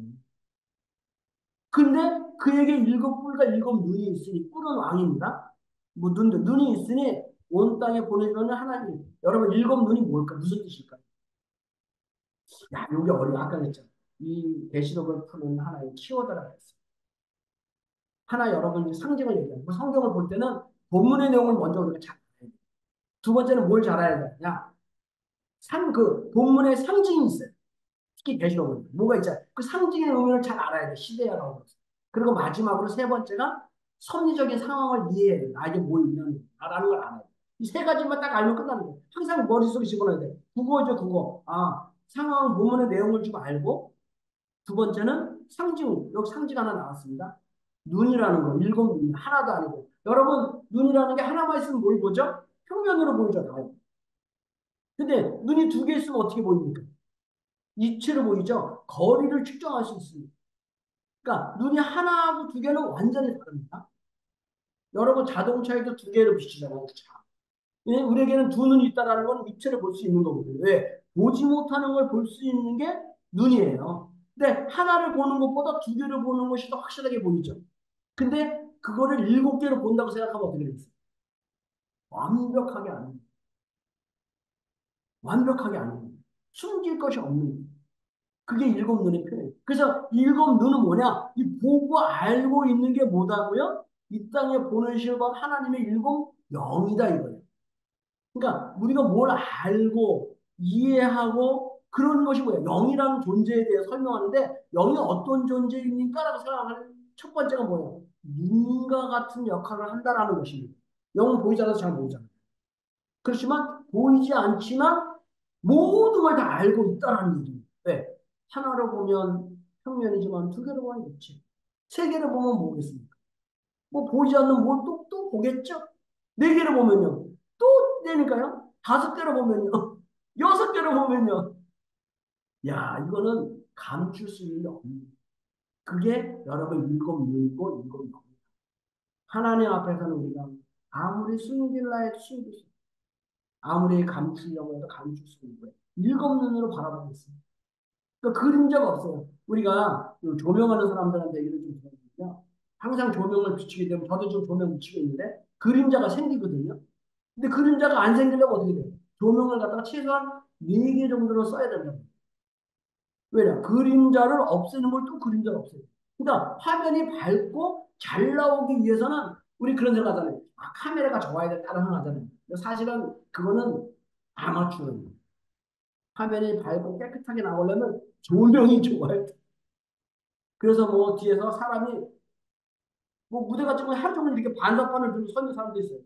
근데 그에게 일곱 뿔과 일곱 눈이 있으니 뿔은 왕입니다. 뭐 눈이 있으니 온 땅에 보내주는 하나님. 여러분 일곱 눈이 뭘까? 무슨 뜻일까요? 야, 요게 어려워. 아까 그랬잖아. 이 계시록을 푸는 하나의 키워드라고 했어요. 하나 여러분 상징을 얘기해요. 성경을 볼 때는 본문의 내용을 먼저 우리가 잘 알아야 돼. 두 번째는 뭘 잘 알아야 되냐? 그 본문의 상징이 있어요. 특히 계시록은 뭐가 있잖아요. 그 상징의 의미를 잘 알아야 돼. 시대야라고. 그리고 마지막으로 세 번째가 섭리적인 상황을 이해해야 돼. 아, 이게 뭘 의미하는가라는 걸 알아야 돼. 이 세 가지만 딱 알면 끝나는 거야. 항상 머릿속에 집어넣어야 돼. 국어죠, 국어. 아, 상황, 본문의 내용을 좀 알고 두 번째는 상징. 여기 상징 하나 나왔습니다. 눈이라는 거. 일곱 눈. 하나도 아니고. 여러분, 눈이라는 게 하나만 있으면 뭘 보죠? 평면으로 보이잖아요. 근데 눈이 두 개 있으면 어떻게 보입니까? 입체로 보이죠? 거리를 측정할 수 있습니다. 그러니까 눈이 하나하고 두 개는 완전히 다릅니다. 여러분 자동차에도 두 개를 비추잖아요. 차. 예, 우리에게는 두 눈이 있다라는 건 입체를 볼 수 있는 거거든요. 왜? 보지 못하는 걸 볼 수 있는 게 눈이에요. 근데 하나를 보는 것보다 두 개를 보는 것이 더 확실하게 보이죠. 근데 그거를 일곱 개로 본다고 생각하면 어떻게 되겠어요? 완벽하게 아닙니다. 완벽하게 아닙니다. 숨길 것이 없는 그게 일곱 눈의 표현이에요. 그래서 일곱 눈은 뭐냐? 이 보고 알고 있는 게 뭐다고요? 이 땅에 보내실 것 하나님의 일곱 영이다 이거예요. 그러니까 우리가 뭘 알고 이해하고 그런 것이 뭐예요? 영이라는 존재에 대해 설명하는데 영이 어떤 존재입니까? 라고 생각하는 첫 번째가 뭐예요? 눈과 같은 역할을 한다라는 것입니다. 영은 보이지 않아서 잘 모르잖아요. 그렇지만 보이지 않지만 모든 걸 다 알고 있다라는 얘기입니다. 왜? 하나로 보면 평면이지만 두 개로 보면 있지. 세 개를 보면 뭐겠습니까? 뭐 보이지 않는 뭘 또 보겠죠? 네 개를 보면요. 또 되니까요. 다섯 개를 보면요. 여섯 개를 보면요. 야, 이거는 감출 수 있는 게 없는. 그게 여러분 일곱 눈이고 일곱 영. 하나님 앞에서는 우리가 아무리 숨길라 해도 숨길 수 아무리 감추려고 해도 감출 수 있는 거예요. 일곱 눈으로 바라보고 있습니다. 그러니까 그림자가 없어요. 우리가 그 조명하는 사람들한테 얘기를 좀 들어보면요. 항상 조명을 비추게 되면 저도 지금 조명 비추고 있는데 그림자가 생기거든요. 근데 그림자가 안 생기려면 어떻게 돼요? 조명을 갖다가 최소한 4개 정도로 써야 된다고. 왜냐? 그림자를 없애는 걸 또 그림자를 없애요. 그러니까 화면이 밝고 잘 나오기 위해서는 우리 그런 생각하잖아요. 아, 카메라가 좋아야 돼. 다른 생각하잖아요. 사실은 그거는 아마추어예요. 화면이 밝고 깨끗하게 나오려면 조명이 좋아야 돼. 그래서 뭐 뒤에서 사람이 뭐 무대 같은 거 하루 종일 이렇게 반사판을 들고 서 있는 사람도 있어요.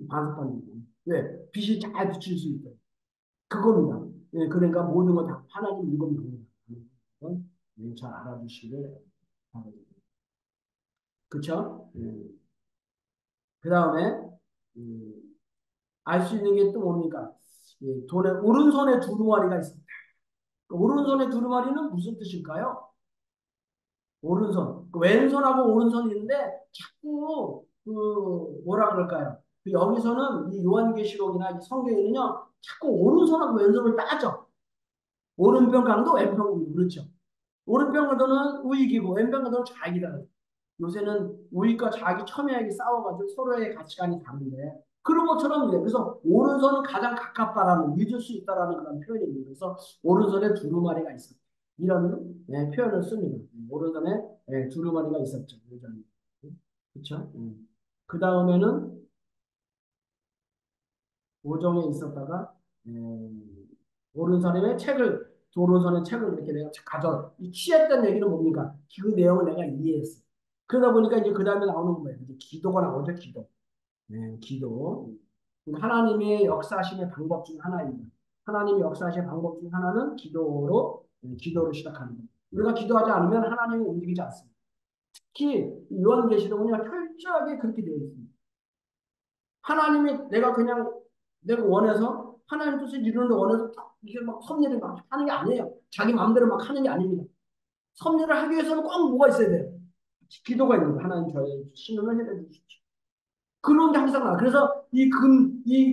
반사판. 왜? 빛이 잘 비칠 수 있도록. 그겁니다. 예, 그러니까 모든 건 다 하나님 일곱입니다. 그건 잘 알아두시길 바랍니다. 그쵸? 그 다음에, 알 수 있는 게 또 뭡니까? 예, 돈의 오른손에 두루마리가 있습니다. 그 오른손의 두루마리는 무슨 뜻일까요? 오른손. 그 왼손하고 오른손이 있는데 자꾸 그 뭐라 그럴까요? 그 여기서는 이 요한계시록이나 이 성경에는요 자꾸 오른손하고 왼손을 따져. 오른편 강도 왼편 강도 그렇죠. 오른편 강도는 우익이고 왼편 강도는 좌익이다. 요새는 우익과 좌익이 첨예하게 싸워가지고 서로의 가치관이 다른데 그런 것처럼 그래서 오른손은 가장 가깝다라는 믿을 수 있다라는 그런 표현입니다. 그래서 오른손에 두루마리가 있었다. 이런 표현을 씁니다. 오른손에 두루마리가 있었죠. 예전에. 그렇죠? 그 다음에는 오정에 있었다가 오른손에 책을 오른손에 책을 이렇게 내가 가져 취했던 얘기는 뭡니까? 그 내용을 내가 이해했어. 그러다 보니까 이제 그 다음에 나오는 거예요. 이제 기도가 나오죠. 기도. 기도. 하나님의 역사하심의 방법 중 하나입니다. 하나님의 역사하심의 방법 중 하나는 기도로 시작하는 거예요. 우리가 기도하지 않으면 하나님은 움직이지 않습니다. 특히 요한계시록은요 철저하게 그렇게 되어 있습니다. 하나님이 내가 원해서 하나님 뜻을 이루는데 원해서 이게 막 섭리를 막 하는 게 아니에요. 자기 마음대로 막 하는 게 아닙니다. 섭리를 하기 위해서는 꼭 뭐가 있어야 돼요? 기도가 있는 거예요. 하나님 저의 신음을 해내 주십시오. 그런 게 항상 나와. 그래서 이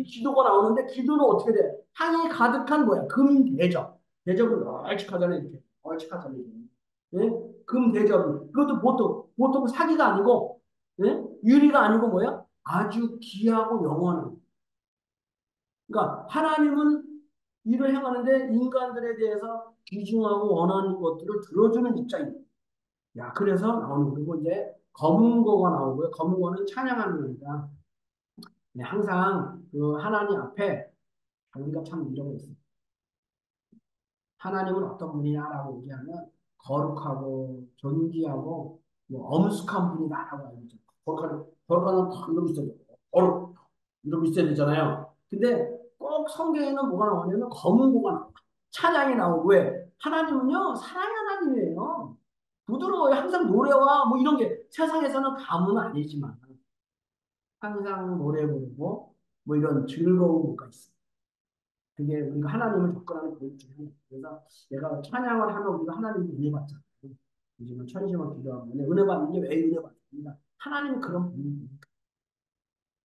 기도가 나오는데 기도는 어떻게 돼? 향이 가득한 뭐야? 금 대접. 대접은 얼찍하잖아요. 이렇게. 얼찍하잖아요. 예? 금 대접. 그것도 보통 사기가 아니고, 예? 유리가 아니고 뭐야? 아주 귀하고 영원한. 그러니까 하나님은 일을 행하는데 인간들에 대해서 귀중하고 원하는 것들을 들어주는 입장입니다. 야, 그래서 나오는 그리고 이제 검은고가 나오고요. 검은고는 찬양하는 거니까 항상 그 하나님 앞에 우리가 참 이런 거 있어요. 하나님은 어떤 분이냐라고 얘기하면 거룩하고 존귀하고 뭐 엄숙한 분이다라고 알죠. 거룩하는 딱 이러고 있어야 돼. 거룩 이러고 있어야 되잖아요. 근데 꼭 성경에는 뭐가 나오냐면 검은고가 나와. 찬양이 나오고 왜? 하나님은요 사랑의 하나님이에요. 부드러워요. 항상 노래와 뭐 이런 게 세상에서는 감은 아니지만 항상 노래 부르고 뭐 이런 즐거운 것가 있어요. 그게 우리가 하나님을 접근하는 방법 중에 하나예요. 그래서 내가 찬양을 하면 우리가 하나님을 은혜 받잖아요. 요즘은 천시만 기도하고 은혜 받는 게 왜 은혜 받습니까? 하나님은 그런 분이니까.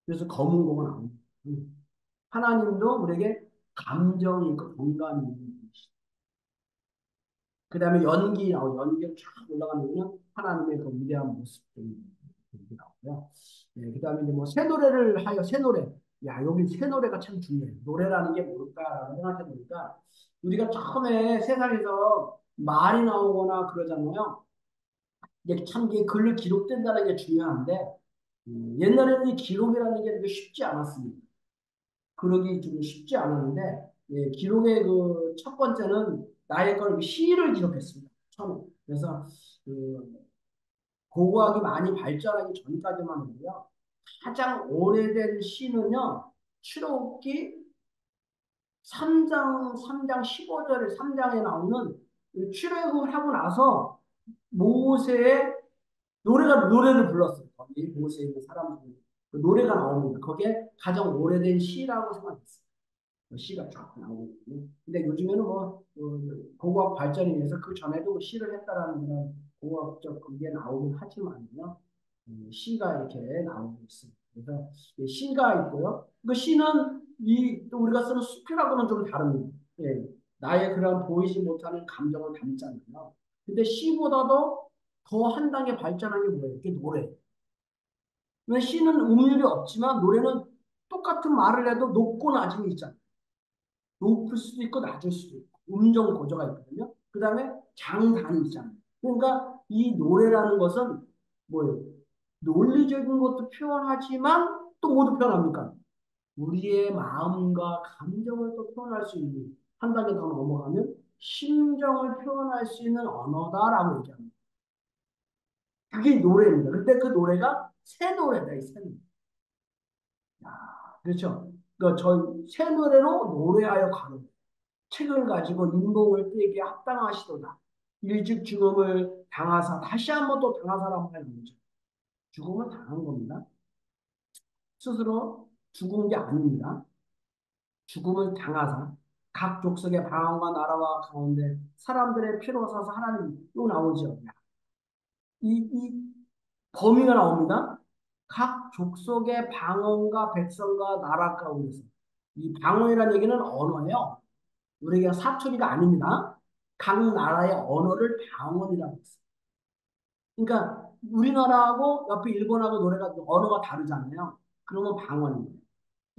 그래서 검은 거가 나옵니다. 하나님도 우리에게 감정이 있고 공감이 있는 분이시죠. 그 다음에 연기가 쫙 올라가는 거는 하나님의 그 위대한 모습들이 나오고요. 그 다음에 이제 뭐 새 노래를 하여 새 노래. 야, 여기 새 노래가 참 중요해요. 노래라는 게 뭘까라고 생각해 보니까 우리가 처음에 세상에서 말이 나오거나 그러잖아요. 이게 참 이게 글로 기록된다는 게 중요한데 옛날에는 이 기록이라는 게 되게 쉽지 않았습니다. 그러기 좀 쉽지 않았는데 기록의 그 첫 번째는 나의 걸 시를 기록했습니다. 처음에. 그래서 그 고고학이 많이 발전하기 전까지만 해도요. 가장 오래된 시는요. 출애굽기 3장 15절 3장에 나오는 출애굽을 하고 나서 모세의 노래를 불렀어요. 거기 모세에 있는 사람들이. 그 노래가 나옵니다. 거기에 가장 오래된 시라고 생각했어요. 시가 쫙 나오고 있거든요. 근데 요즘에는 공학 발전에 의해서 그 전에도 시를 했다라는 그런 공학적 그게 나오긴 하지만요. 시가 이렇게 나오고 있습니다. 그래서 시가 있고요. 그 시는 또 우리가 쓰는 수필하고는 좀 다릅니다. 예, 나의 그런 보이지 못하는 감정을 담잖아요. 근데 시보다도 더 한 단계 발전한 게 뭐예요? 이게 노래. 왜 시는 음률이 없지만 노래는 똑같은 말을 해도 높고 낮음이 있잖아요. 높을 수도 있고 낮을 수도 있고 음정 고조가 있거든요. 그 다음에 장단이 있잖아요. 그러니까 이 노래라는 것은 뭐예요? 논리적인 것도 표현하지만 또 모두 표현합니까? 우리의 마음과 감정을 또 표현할 수 있는 한 단계 더 넘어가면 심정을 표현할 수 있는 언어다라고 얘기합니다. 그게 노래입니다. 근데 그 노래가 새 노래다, 이 새 노래. 야, 그렇죠. 새 노래로 노래하여 가는 책을 가지고 인공을 떼게 합당하시도다. 일찍 죽음을 당하사 다시 한번 또 당하사라고 하는 거죠. 죽음을 당한 겁니다. 스스로 죽은 게 아닙니다. 죽음을 당하사 각 족속의 방언과 나라와 가운데 사람들의 피로 사서 하나님 또 나오죠. 이 범위가 나옵니다. 각 족속의 방언과 백성과 나라 가운데서 이 방언이라는 얘기는 언어예요. 우리가 사투리가 아닙니다. 각 나라의 언어를 방언이라고 했어요. 그러니까 우리나라하고 옆에 일본하고 노래가 언어가 다르잖아요. 그러면 방언입니다.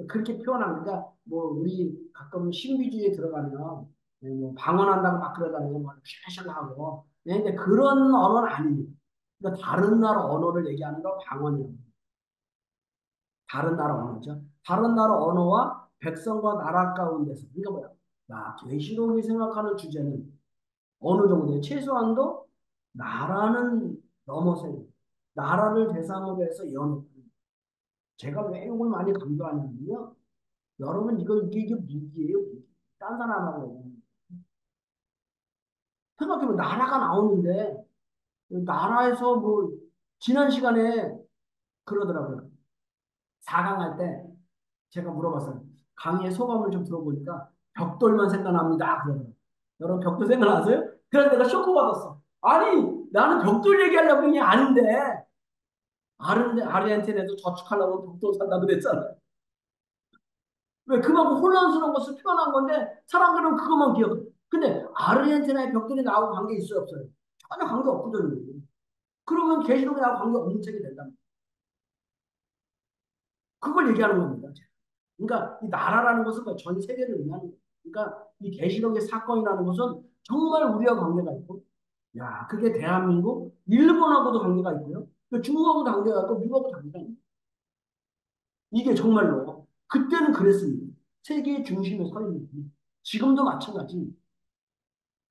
그렇게 표현하는 거니까 뭐 우리 가끔 신비주의에 들어가면 뭐 방언한다고 막 그러잖아요. 막 샤샤하고. 근데 그런 언어는 아닙니다. 그러니까 다른 나라 언어를 얘기하는 건 방언이에요. 다른 나라 언어죠. 다른 나라 언어와 백성과 나라 가운데서 그러니까 뭐야? 계시록이 생각하는 주제는 어느 정도의 최소한도 나라는 넘어서요. 나라를 대상으로 해서 예언했거든요. 제가 왜 이걸 많이 강조하냐면요. 여러분 이게 무기예요. 무기. 딴 사람하고 생각해보면 나라가 나오는데 나라에서 뭐 지난 시간에 그러더라고요. 4강할 때 제가 물어봤어요. 강의의 소감을 좀 들어보니까 벽돌만 생각납니다. 그러더라고요. 여러분 벽돌 생각나세요? 그래서 내가 쇼크 받았어. 아니 나는 벽돌 얘기하려고 그게 아닌데 아르헨티나에도 저축하려고 벽돌 산다고 그랬잖아요. 왜 그만큼 혼란스러운 것을 표현한 건데 사람들은 그것만 기억해. 근데 아르헨티나의 벽돌이 나하고 관계 있어요 없어요? 전혀 관계 없거든요. 그러면 계시록이 나하고 관계 없는 책이 된다. 그걸 얘기하는 겁니다. 그러니까 이 나라라는 것은 전 세계를 의미하는 거예요. 그러니까 이 계시록의 사건이라는 것은 정말 우리와 관계가 있고, 야 그게 대한민국, 일본하고도 관계가 있고요. 중국하고도 관계가 있고 미국하고도 관계가 있고 이게 정말로 그때는 그랬습니다. 세계의 중심에 서 있는 거예요. 지금도 마찬가지.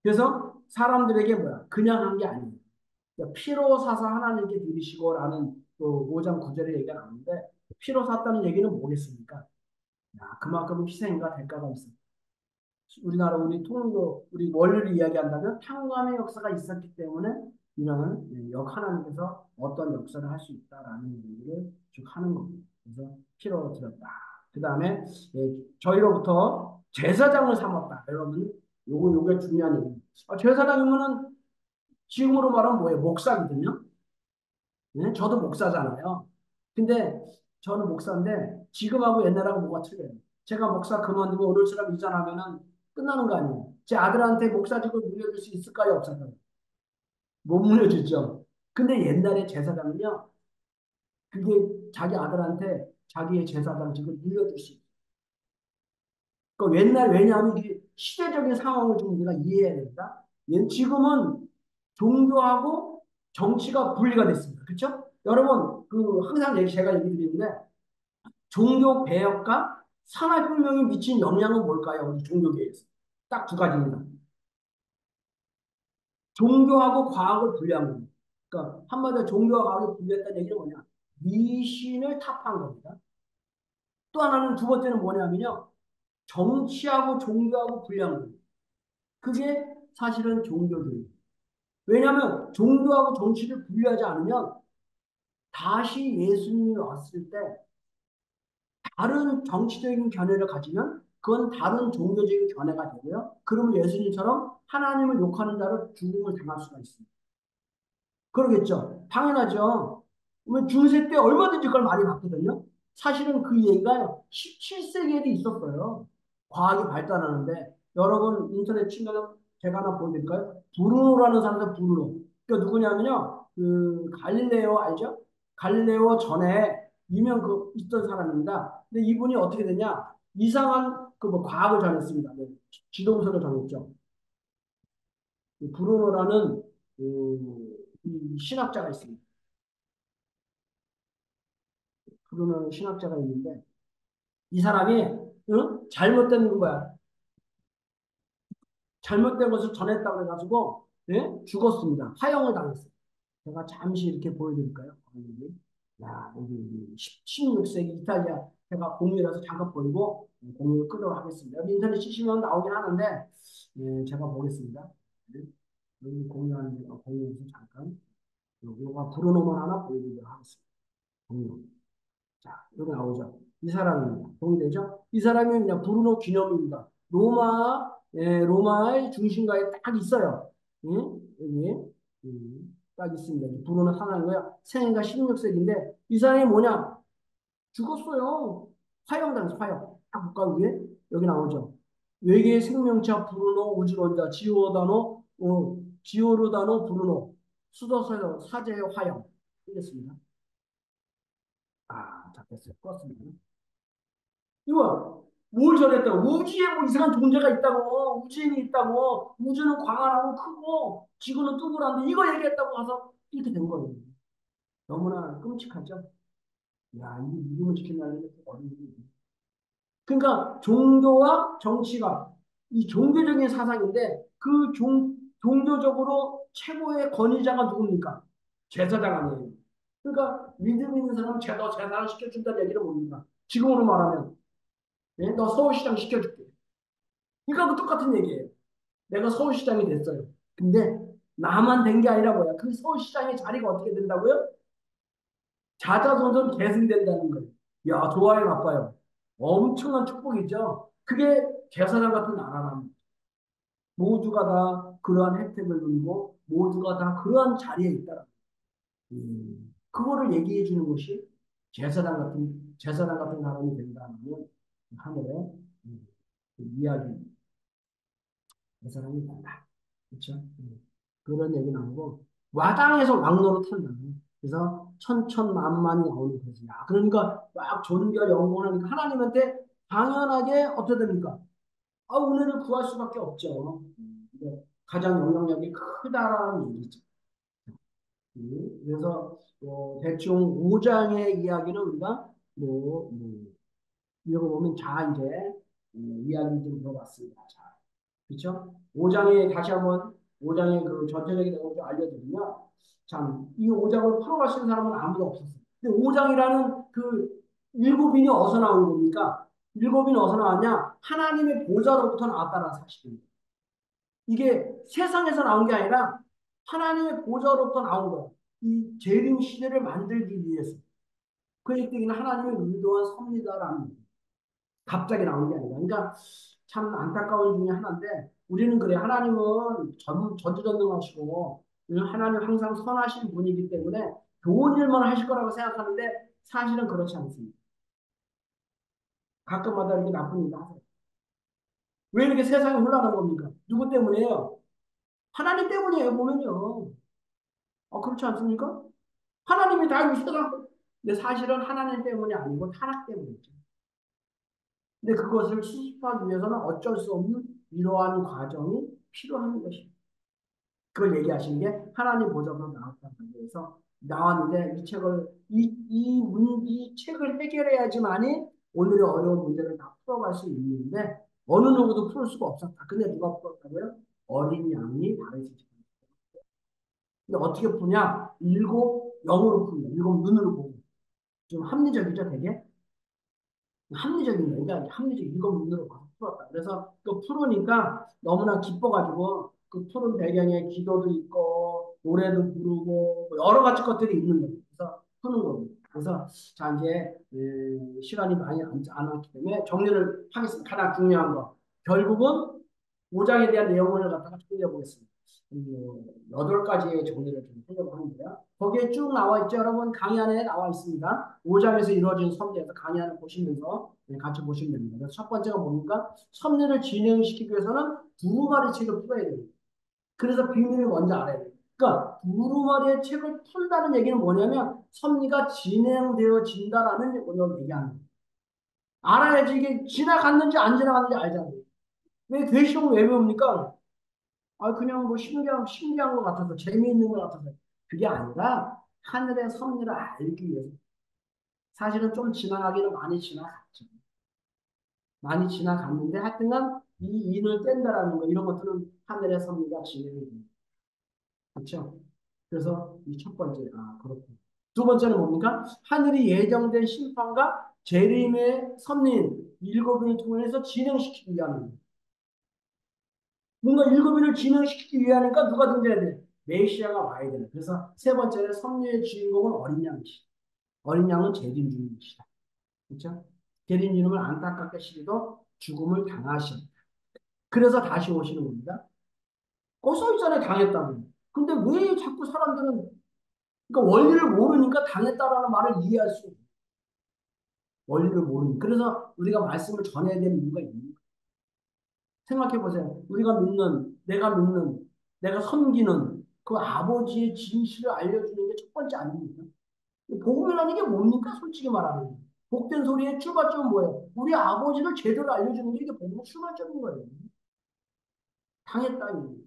그래서 사람들에게 뭐야? 그냥 한 게 아니에요. 그러니까 피로 사서 하나님께 드리시고라는 또 5장 9절에 얘기가 나오는데 피로 샀다는 얘기는 뭐겠습니까? 그만큼 희생과 대가가 있습니다. 우리나라 우리 통일교 우리 원리를 이야기한다면 탕감의 역사가 있었기 때문에 이런 하나님께서 어떤 역사를 할 수 있다라는 얘기를 쭉 하는 겁니다. 그래서 피로 드렸다. 그 다음에 저희로부터 제사장을 삼았다. 여러분 요게 중요한 얘기입니다. 제사장이면은 지금으로 말하면 뭐예요? 목사거든요. 네? 저도 목사잖아요. 근데 저는 목사인데 지금하고 옛날하고 뭐가 틀려요. 제가 목사 그만두고 오늘처럼 이전하면은 끝나는 거 아니에요. 제 아들한테 목사직을 물려줄 수 있을까요? 없을까요? 못 물려주죠. 근데 옛날에 제사장은요. 그게 자기 아들한테 자기의 제사장직을 물려줄 수 있어요. 그 옛날 왜냐하면 이게 시대적인 상황을 좀 우리가 이해해야 됩니다. 지금은 종교하고 정치가 분리가 됐습니다. 그렇죠? 여러분 항상 제가 얘기 드리는데 종교 개혁과 산업혁명이 미친 영향은 뭘까요? 우리 종교계에서 딱 두 가지입니다. 종교하고 과학을 분리한 겁니다. 그러니까 한마디로 종교와 과학을 분리했다는 얘기는 뭐냐? 미신을 타파한 겁니다. 또 하나는 두 번째는 뭐냐면요. 정치하고 종교하고 분리한 겁니다. 그게 사실은 종교개혁. 왜냐하면 종교하고 정치를 분리하지 않으면 다시 예수님이 왔을 때 다른 정치적인 견해를 가지면 그건 다른 종교적인 견해가 되고요. 그러면 예수님처럼 하나님을 욕하는 자로 죽음을 당할 수가 있습니다. 그러겠죠. 당연하죠. 중세 때 얼마든지 그걸 많이 봤거든요. 사실은 그 얘기가 17세기에도 있었어요. 과학이 발달하는데 여러분 인터넷 치면 제가 하나 보여드릴까요? 브루노라는 사람들 브루노. 그러니까 누구냐면요. 그 갈릴레오 알죠? 갈릴레오 전에 유명 있던 사람입니다. 근데 이분이 어떻게 되냐? 이상한 뭐 과학을 전했습니다. 네. 지동설을 전했죠. 브루노라는 이 신학자가 있습니다. 브루노라는 신학자가 있는데 이 사람이 잘못된 거야. 잘못된 것을 전했다고 해가지고 죽었습니다. 화형을 당했어요. 제가 잠시 이렇게 보여드릴까요? 야, 여기 16세기 이탈리아 제가 공유해서 잠깐 보이고 공유를 끄도록 하겠습니다. 여기 인터넷 치시면 나오긴 하는데 제가 보겠습니다. 네. 여기 공유하는 거 공유해서 잠깐 요거 브루노만 하나 보여드리도록 하겠습니다. 공유. 자, 여기 나오죠. 이 사람입니다. 동의되죠? 이 사람이 그냥 브루노 기념입니다. 로마의 중심가에 딱 있어요. 응? 여기, 딱 있습니다. 브루노 하나고요. 생애가 16세기인데, 이 사람이 뭐냐? 죽었어요. 화형당했어, 화형. 딱 국가 위에, 여기 나오죠. 외계의 생명체 브루노 우주론자, 지오르다노 브루노, 수도사요, 사제의 화형. 이겠습니다. 아, 잡혔어요. 껐습니다. 이거 뭘 저랬다고? 우주에 뭐 이상한 존재가 있다고, 우주인이 있다고, 우주는 광활하고 크고, 지구는 둥그란데 이거 얘기했다고 해서 이렇게 된 거예요. 너무나 끔찍하죠? 야, 이 믿음을 지킨다는 게 어려운 일이에요. 그러니까 종교와 정치가 이 종교적인 사상인데 그 종교적으로 최고의 권위자가 누굽니까? 제사장 아니에요. 그러니까 믿음 있는 사람은 제사를 시켜준다는 얘기를 뭡니까? 지금으로 말하면 예? 너 서울시장 시켜줄게. 이거하고 똑같은 얘기예요. 내가 서울시장이 됐어요. 근데 나만 된 게 아니라 뭐야? 그 서울시장의 자리가 어떻게 된다고요? 자자손손 계승된다는 거예요. 야, 좋아요, 나빠요. 엄청난 축복이죠. 그게 제사장 같은 나라랍니다. 모두가 다 그러한 혜택을 누리고 모두가 다 그러한 자리에 있다. 그거를 얘기해 주는 것이 제사장 같은 사람이 된다는 하늘의 그 이야기. 제사장이 된다. 그렇죠? 그런 얘기 나오고 와당에서 왕노릇 한다. 그래서 천천만만이 나오는 것이야. 그러니까 막 존귀와 영광을 하니까 하나님한테 당연하게 어떻게 됩니까? 아, 은혜를 구할 수밖에 없죠. 가장 영향력이 크다라는 얘기죠. 그래서 대충 5장의 이야기를 우리가 읽어보면 자 이제 이야기 좀 들어봤습니다. 자, 그렇죠? 5장에 다시 한번 5장의 그 전체적인 내용을 좀 알려드리면 참 이 5장을 풀어갈 수 있는 사람은 아무도 없었어요. 근데 5장이라는 그 일곱인이 어디서 나온 겁니까? 일곱인이 어디서 나왔냐? 하나님의 보좌로부터 나왔다는 사실입니다. 이게 세상에서 나온 게 아니라 하나님의 보좌로부터 나온 거예요. 이 재림 시대를 만들기 위해서. 그랬더니 하나님의 의도한 섭리다라는 거예요. 갑자기 나온 게 아니라. 그러니까 참 안타까운 중에 하나인데 우리는 그래. 하나님은 전지전능하시고 하나님 항상 선하신 분이기 때문에 좋은 일만 하실 거라고 생각하는데 사실은 그렇지 않습니다. 가끔마다 이렇게 나쁜 일을 하세요. 왜 이렇게 세상이 흘러가는 겁니까? 누구 때문이에요? 하나님 때문이에요, 보면요. 그렇지 않습니까? 하나님이 다 유시더라고. 근데 사실은 하나님 때문이 아니고 타락 때문이죠. 근데 그것을 수습하기 위해서는 어쩔 수 없는 이러한 과정이 필요한 것입니다. 그걸 얘기하시는 게 하나님 보좌로 나왔다는 거에서 나왔는데 이 책을 해결해야지만이 오늘의 어려운 문제를 다 풀어갈 수 있는데 어느 누구도 풀 수가 없었다. 근데 누가 풀었다고요? 어린 양이 다르지. 근데 어떻게 푸냐? 일곱 영으로 푼다. 일곱 눈으로 보고. 좀 합리적이죠, 되게? 합리적인 거예요. 그러니까 합리적 일곱 눈으로 봐서 풀었다. 그래서 그 풀으니까 너무나 기뻐가지고 그 푸른 배경에 기도도 있고 노래도 부르고 뭐 여러 가지 것들이 있는 거예요. 그래서 푸는 겁니다. 그래서 자 이제 시간이 많이 안 왔기 때문에 정리를 하겠습니다. 가장 중요한 거. 결국은 5장에 대한 내용을 갖다가 정리해보겠습니다. 8가지의 정리를 좀 하려고 하는데요. 거기에 쭉 나와 있죠. 여러분 강의 안에 나와 있습니다. 5장에서 이루어진 섭리에서 강의 안을 보시면서 같이 보시면 됩니다. 그래서 첫 번째가 뭡니까? 섭리를 진행시키기 위해서는 두루마리 책을 풀어야 됩니다. 그래서 비밀을 먼저 알아야 돼요. 그러니까 두루마리의 책을 푼다는 얘기는 뭐냐면 섭리가 진행되어진다라는 걸 얘기하는 거예요. 알아야지 이게 지나갔는지 안 지나갔는지 알잖아요. 왜 대시험 왜 배웁니까? 그냥 뭐 신기한 것 같아서, 재미있는 것 같아서. 그게 아니라, 하늘의 섭리를 알기 위해서. 사실은 좀 지나가기는 많이 지나갔죠. 많이 지나갔는데, 하여튼간, 이 인을 뗀다라는 거, 이런 것들은 하늘의 섭리가 진행이 됩니다. 그렇죠? 그래서 이 첫 번째, 그렇고. 두 번째는 뭡니까? 하늘이 예정된 심판과 재림의 섭리인 일곱 인을 통해서 진행시키기 위함입니다. 뭔가 일곱 인을 진행시키기 위하니까 누가 등장해야 돼? 메시아가 와야 되는. 그래서 세 번째는 섭리의 주인공은 어린 양이시다. 어린 양은 재림 주님이시다. 그렇죠? 재림 주님을 안타깝게 시기도 죽음을 당하셨다. 그래서 다시 오시는 겁니다. 거기 써 있잖아요. 당했다고. 근데 왜 자꾸 사람들은 그러니까 원리를 모르니까 당했다라는 말을 이해할 수 없어요. 원리를 모르니까. 그래서 우리가 말씀을 전해야 되는 이유가 있는 거예요. 생각해 보세요. 우리가 믿는, 내가 섬기는 그 아버지의 진실을 알려주는 게 첫 번째 아닙니까? 복음이라는 게 뭡니까? 솔직히 말하면. 복된 소리의 출발점은 뭐예요? 우리 아버지를 제대로 알려주는 게 이게 복음의 출발점인 거예요. 당했다니.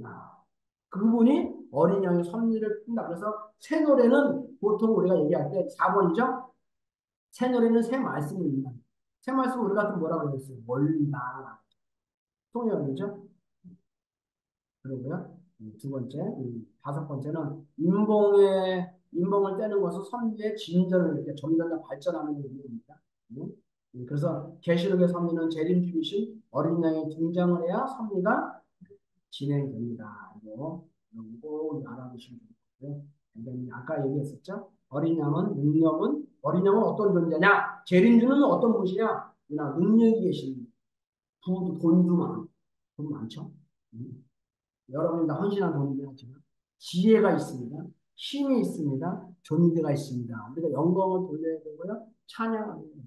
야, 그분이 어린 양의 섭리를 푼다. 그래서 새 노래는 보통 우리가 얘기할 때 4번이죠? 새 노래는 새 말씀입니다. 새 말씀 우리 같은 뭐라고 그랬어요? 원리다. 통역이죠? 그리고요. 두 번째, 다섯 번째는 인봉을 떼는 것은 선비의 진전을 이렇게 점점 더 발전하는 의미입니다. 그래서 계시록의 섭리는 재림주이신 어린 양의 등장을 해야 섭리가 진행됩니다. 이거 알아두시면 좋고요. 아까 얘기했었죠. 어린 양은 어떤 존재냐? 재림주는 어떤 분이냐? 능력이 계신 돈도 많고 돈 많죠. 음. 여러분이 다 헌신한 돈이긴 하지만 지혜가 있습니다. 힘이 있습니다. 존재가 있습니다. 우리가 영광을 돌려야 되고요. 찬양하는 거예요.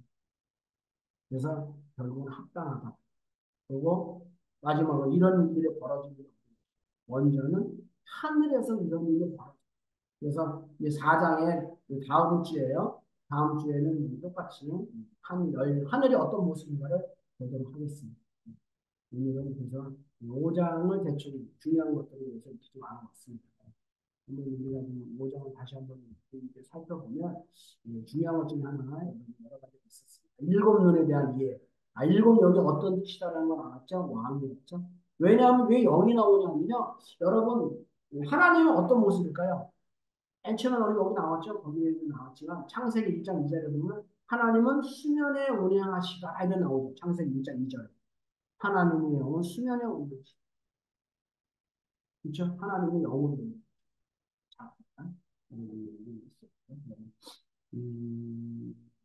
그래서 결국은 합당하다. 그리고 마지막으로 이런 일이 벌어집니다. 먼저는 하늘에서 이런 일이 벌어져요. 그래서 이 4장의 다음 주에요. 다음 주에는 똑같이 하늘이 어떤 모습인가를 보도록 하겠습니다. 오늘은 그래서 5장을 대충 중요한 것들에 대해서 좀 알아봤습니다. 한번 우리가 5장을 다시 한번 살펴보면 중요한 것 중에 하나가 여러 가지가 있었습니다. 일곱 눈에 대한 이해. 일곱 영이 어떤 뜻이다라는 걸 알았죠? 왕이었죠? 왜냐하면 왜 영이 나오냐면요. 여러분, 하나님은 어떤 모습일까요? 맨 처음에 우리 여기 나왔죠? 거기에도 나왔지만 창세기 1장 2절에 보면 하나님은 수면에 운행하시다 이런 나오죠. 창세기 1장 2절. 하나님의 영은 수면에 운행하시다. 그렇죠? 하나님의 영으로 잠깐.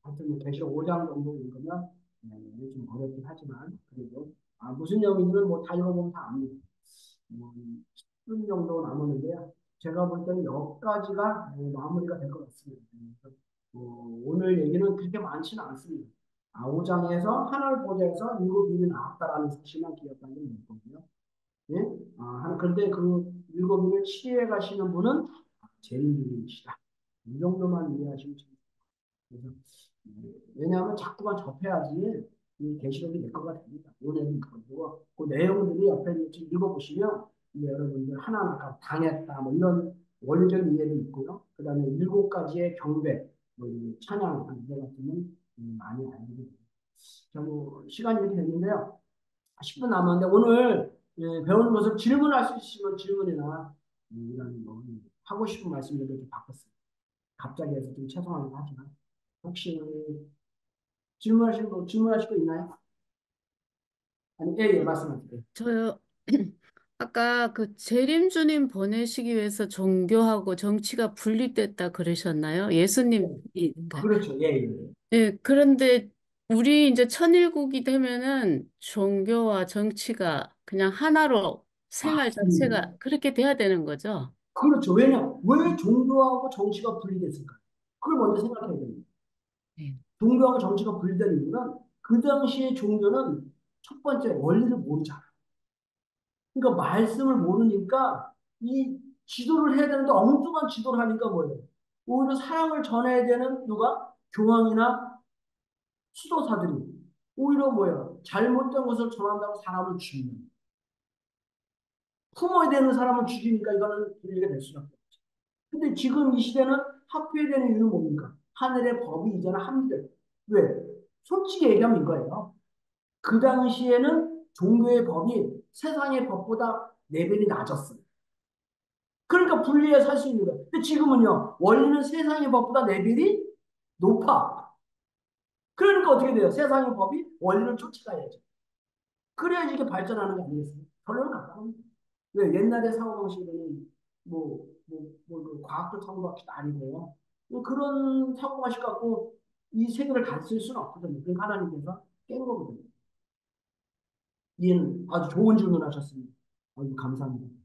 하여튼 계시록 5장 정도 읽으면 좀 어렵긴 하지만 그래도 무슨 내용인지는 뭐 다 읽어보면 다 압니다. 10분 정도 남았는데요. 제가 볼 때는 여기까지가 마무리가 될 것 같습니다. 그래서 오늘 얘기는 그렇게 많지는 않습니다. 5장에서 하늘 보좌에서 일곱 일이 나왔다라는 사실만 기억하면 될 거고요. 예? 그런데 그 일곱 일을 치유해 가시는 분은 제일님이시다. 이 정도만 이해하시면 됩니다. 그래서 왜냐하면 자꾸만 접해야지 이 계시록이 내 거가 됩니다. 오늘은 그거고 그 내용들이 옆에 이렇게 읽어보시면 이제 여러분들 하나하나 당했다 뭐 이런 원리적인 이해도 있고요. 그다음에 일곱 가지의 경배, 뭐 찬양 이런 같은 많이 알게 됩니다. 뭐 시간이 이렇게 됐는데요. 10분 남았는데 오늘 배우는 것을 질문할 수 있으면 질문이나 이런 뭐 하고 싶은 말씀들을 좀 바꿨어요. 갑자기 해서 좀 죄송하긴 하지만 혹시 질문하실 거 있나요? 아니, 예, 말씀하세요. 저요. 아까 그 재림주님 보내시기 위해서 종교하고 정치가 분립됐다 그러셨나요? 예, 예수님인가요? 그렇죠. 예, 예. 예, 그런데 우리 이제 천일국이 되면은 종교와 정치가 그냥 하나로 생활 맞습니다. 자체가 그렇게 돼야 되는 거죠. 그렇죠. 왜 종교하고 정치가 분리됐을까? 그걸 먼저 생각해야 됩니다. 네. 종교하고 정치가 분리된 이유는 그 당시의 종교는 첫 번째 원리를 모르잖아. 그러니까 말씀을 모르니까 이 지도를 해야 되는데 엉뚱한 지도를 하니까 뭐예요? 오히려 사랑을 전해야 되는 누가? 교황이나 수도사들이 오히려 뭐예요? 잘못된 것을 전한다고 사람을 죽이는. 품어야 되는 사람을 죽이니까 이거는 분리가 될 수밖에 없죠. 근데 지금 이 시대는 합해야 되는 이유는 뭡니까? 하늘의 법이 이제는 합니다. 왜? 솔직히 얘기하면 이거예요. 그 당시에는 종교의 법이 세상의 법보다 레벨이 낮았어요. 그러니까 분리해 살 수 있는 거야. 근데 지금은요, 원리는 세상의 법보다 레벨이 높아. 그러니까 어떻게 돼요? 세상의 법이 원리를 쫓아가야죠. 그래야지 이게 발전하는 거 아니겠어요? 결론은 같습니다. 왜 옛날의 사고방식은 그 과학도 사고방식도 아니고요. 뭐 그런 사고방식 갖고 이 세계를 다스릴 수는 없거든요. 그 하나님께서 깬 거거든요. 이해는 아주 좋은 질문 하셨습니다. 아주 감사합니다.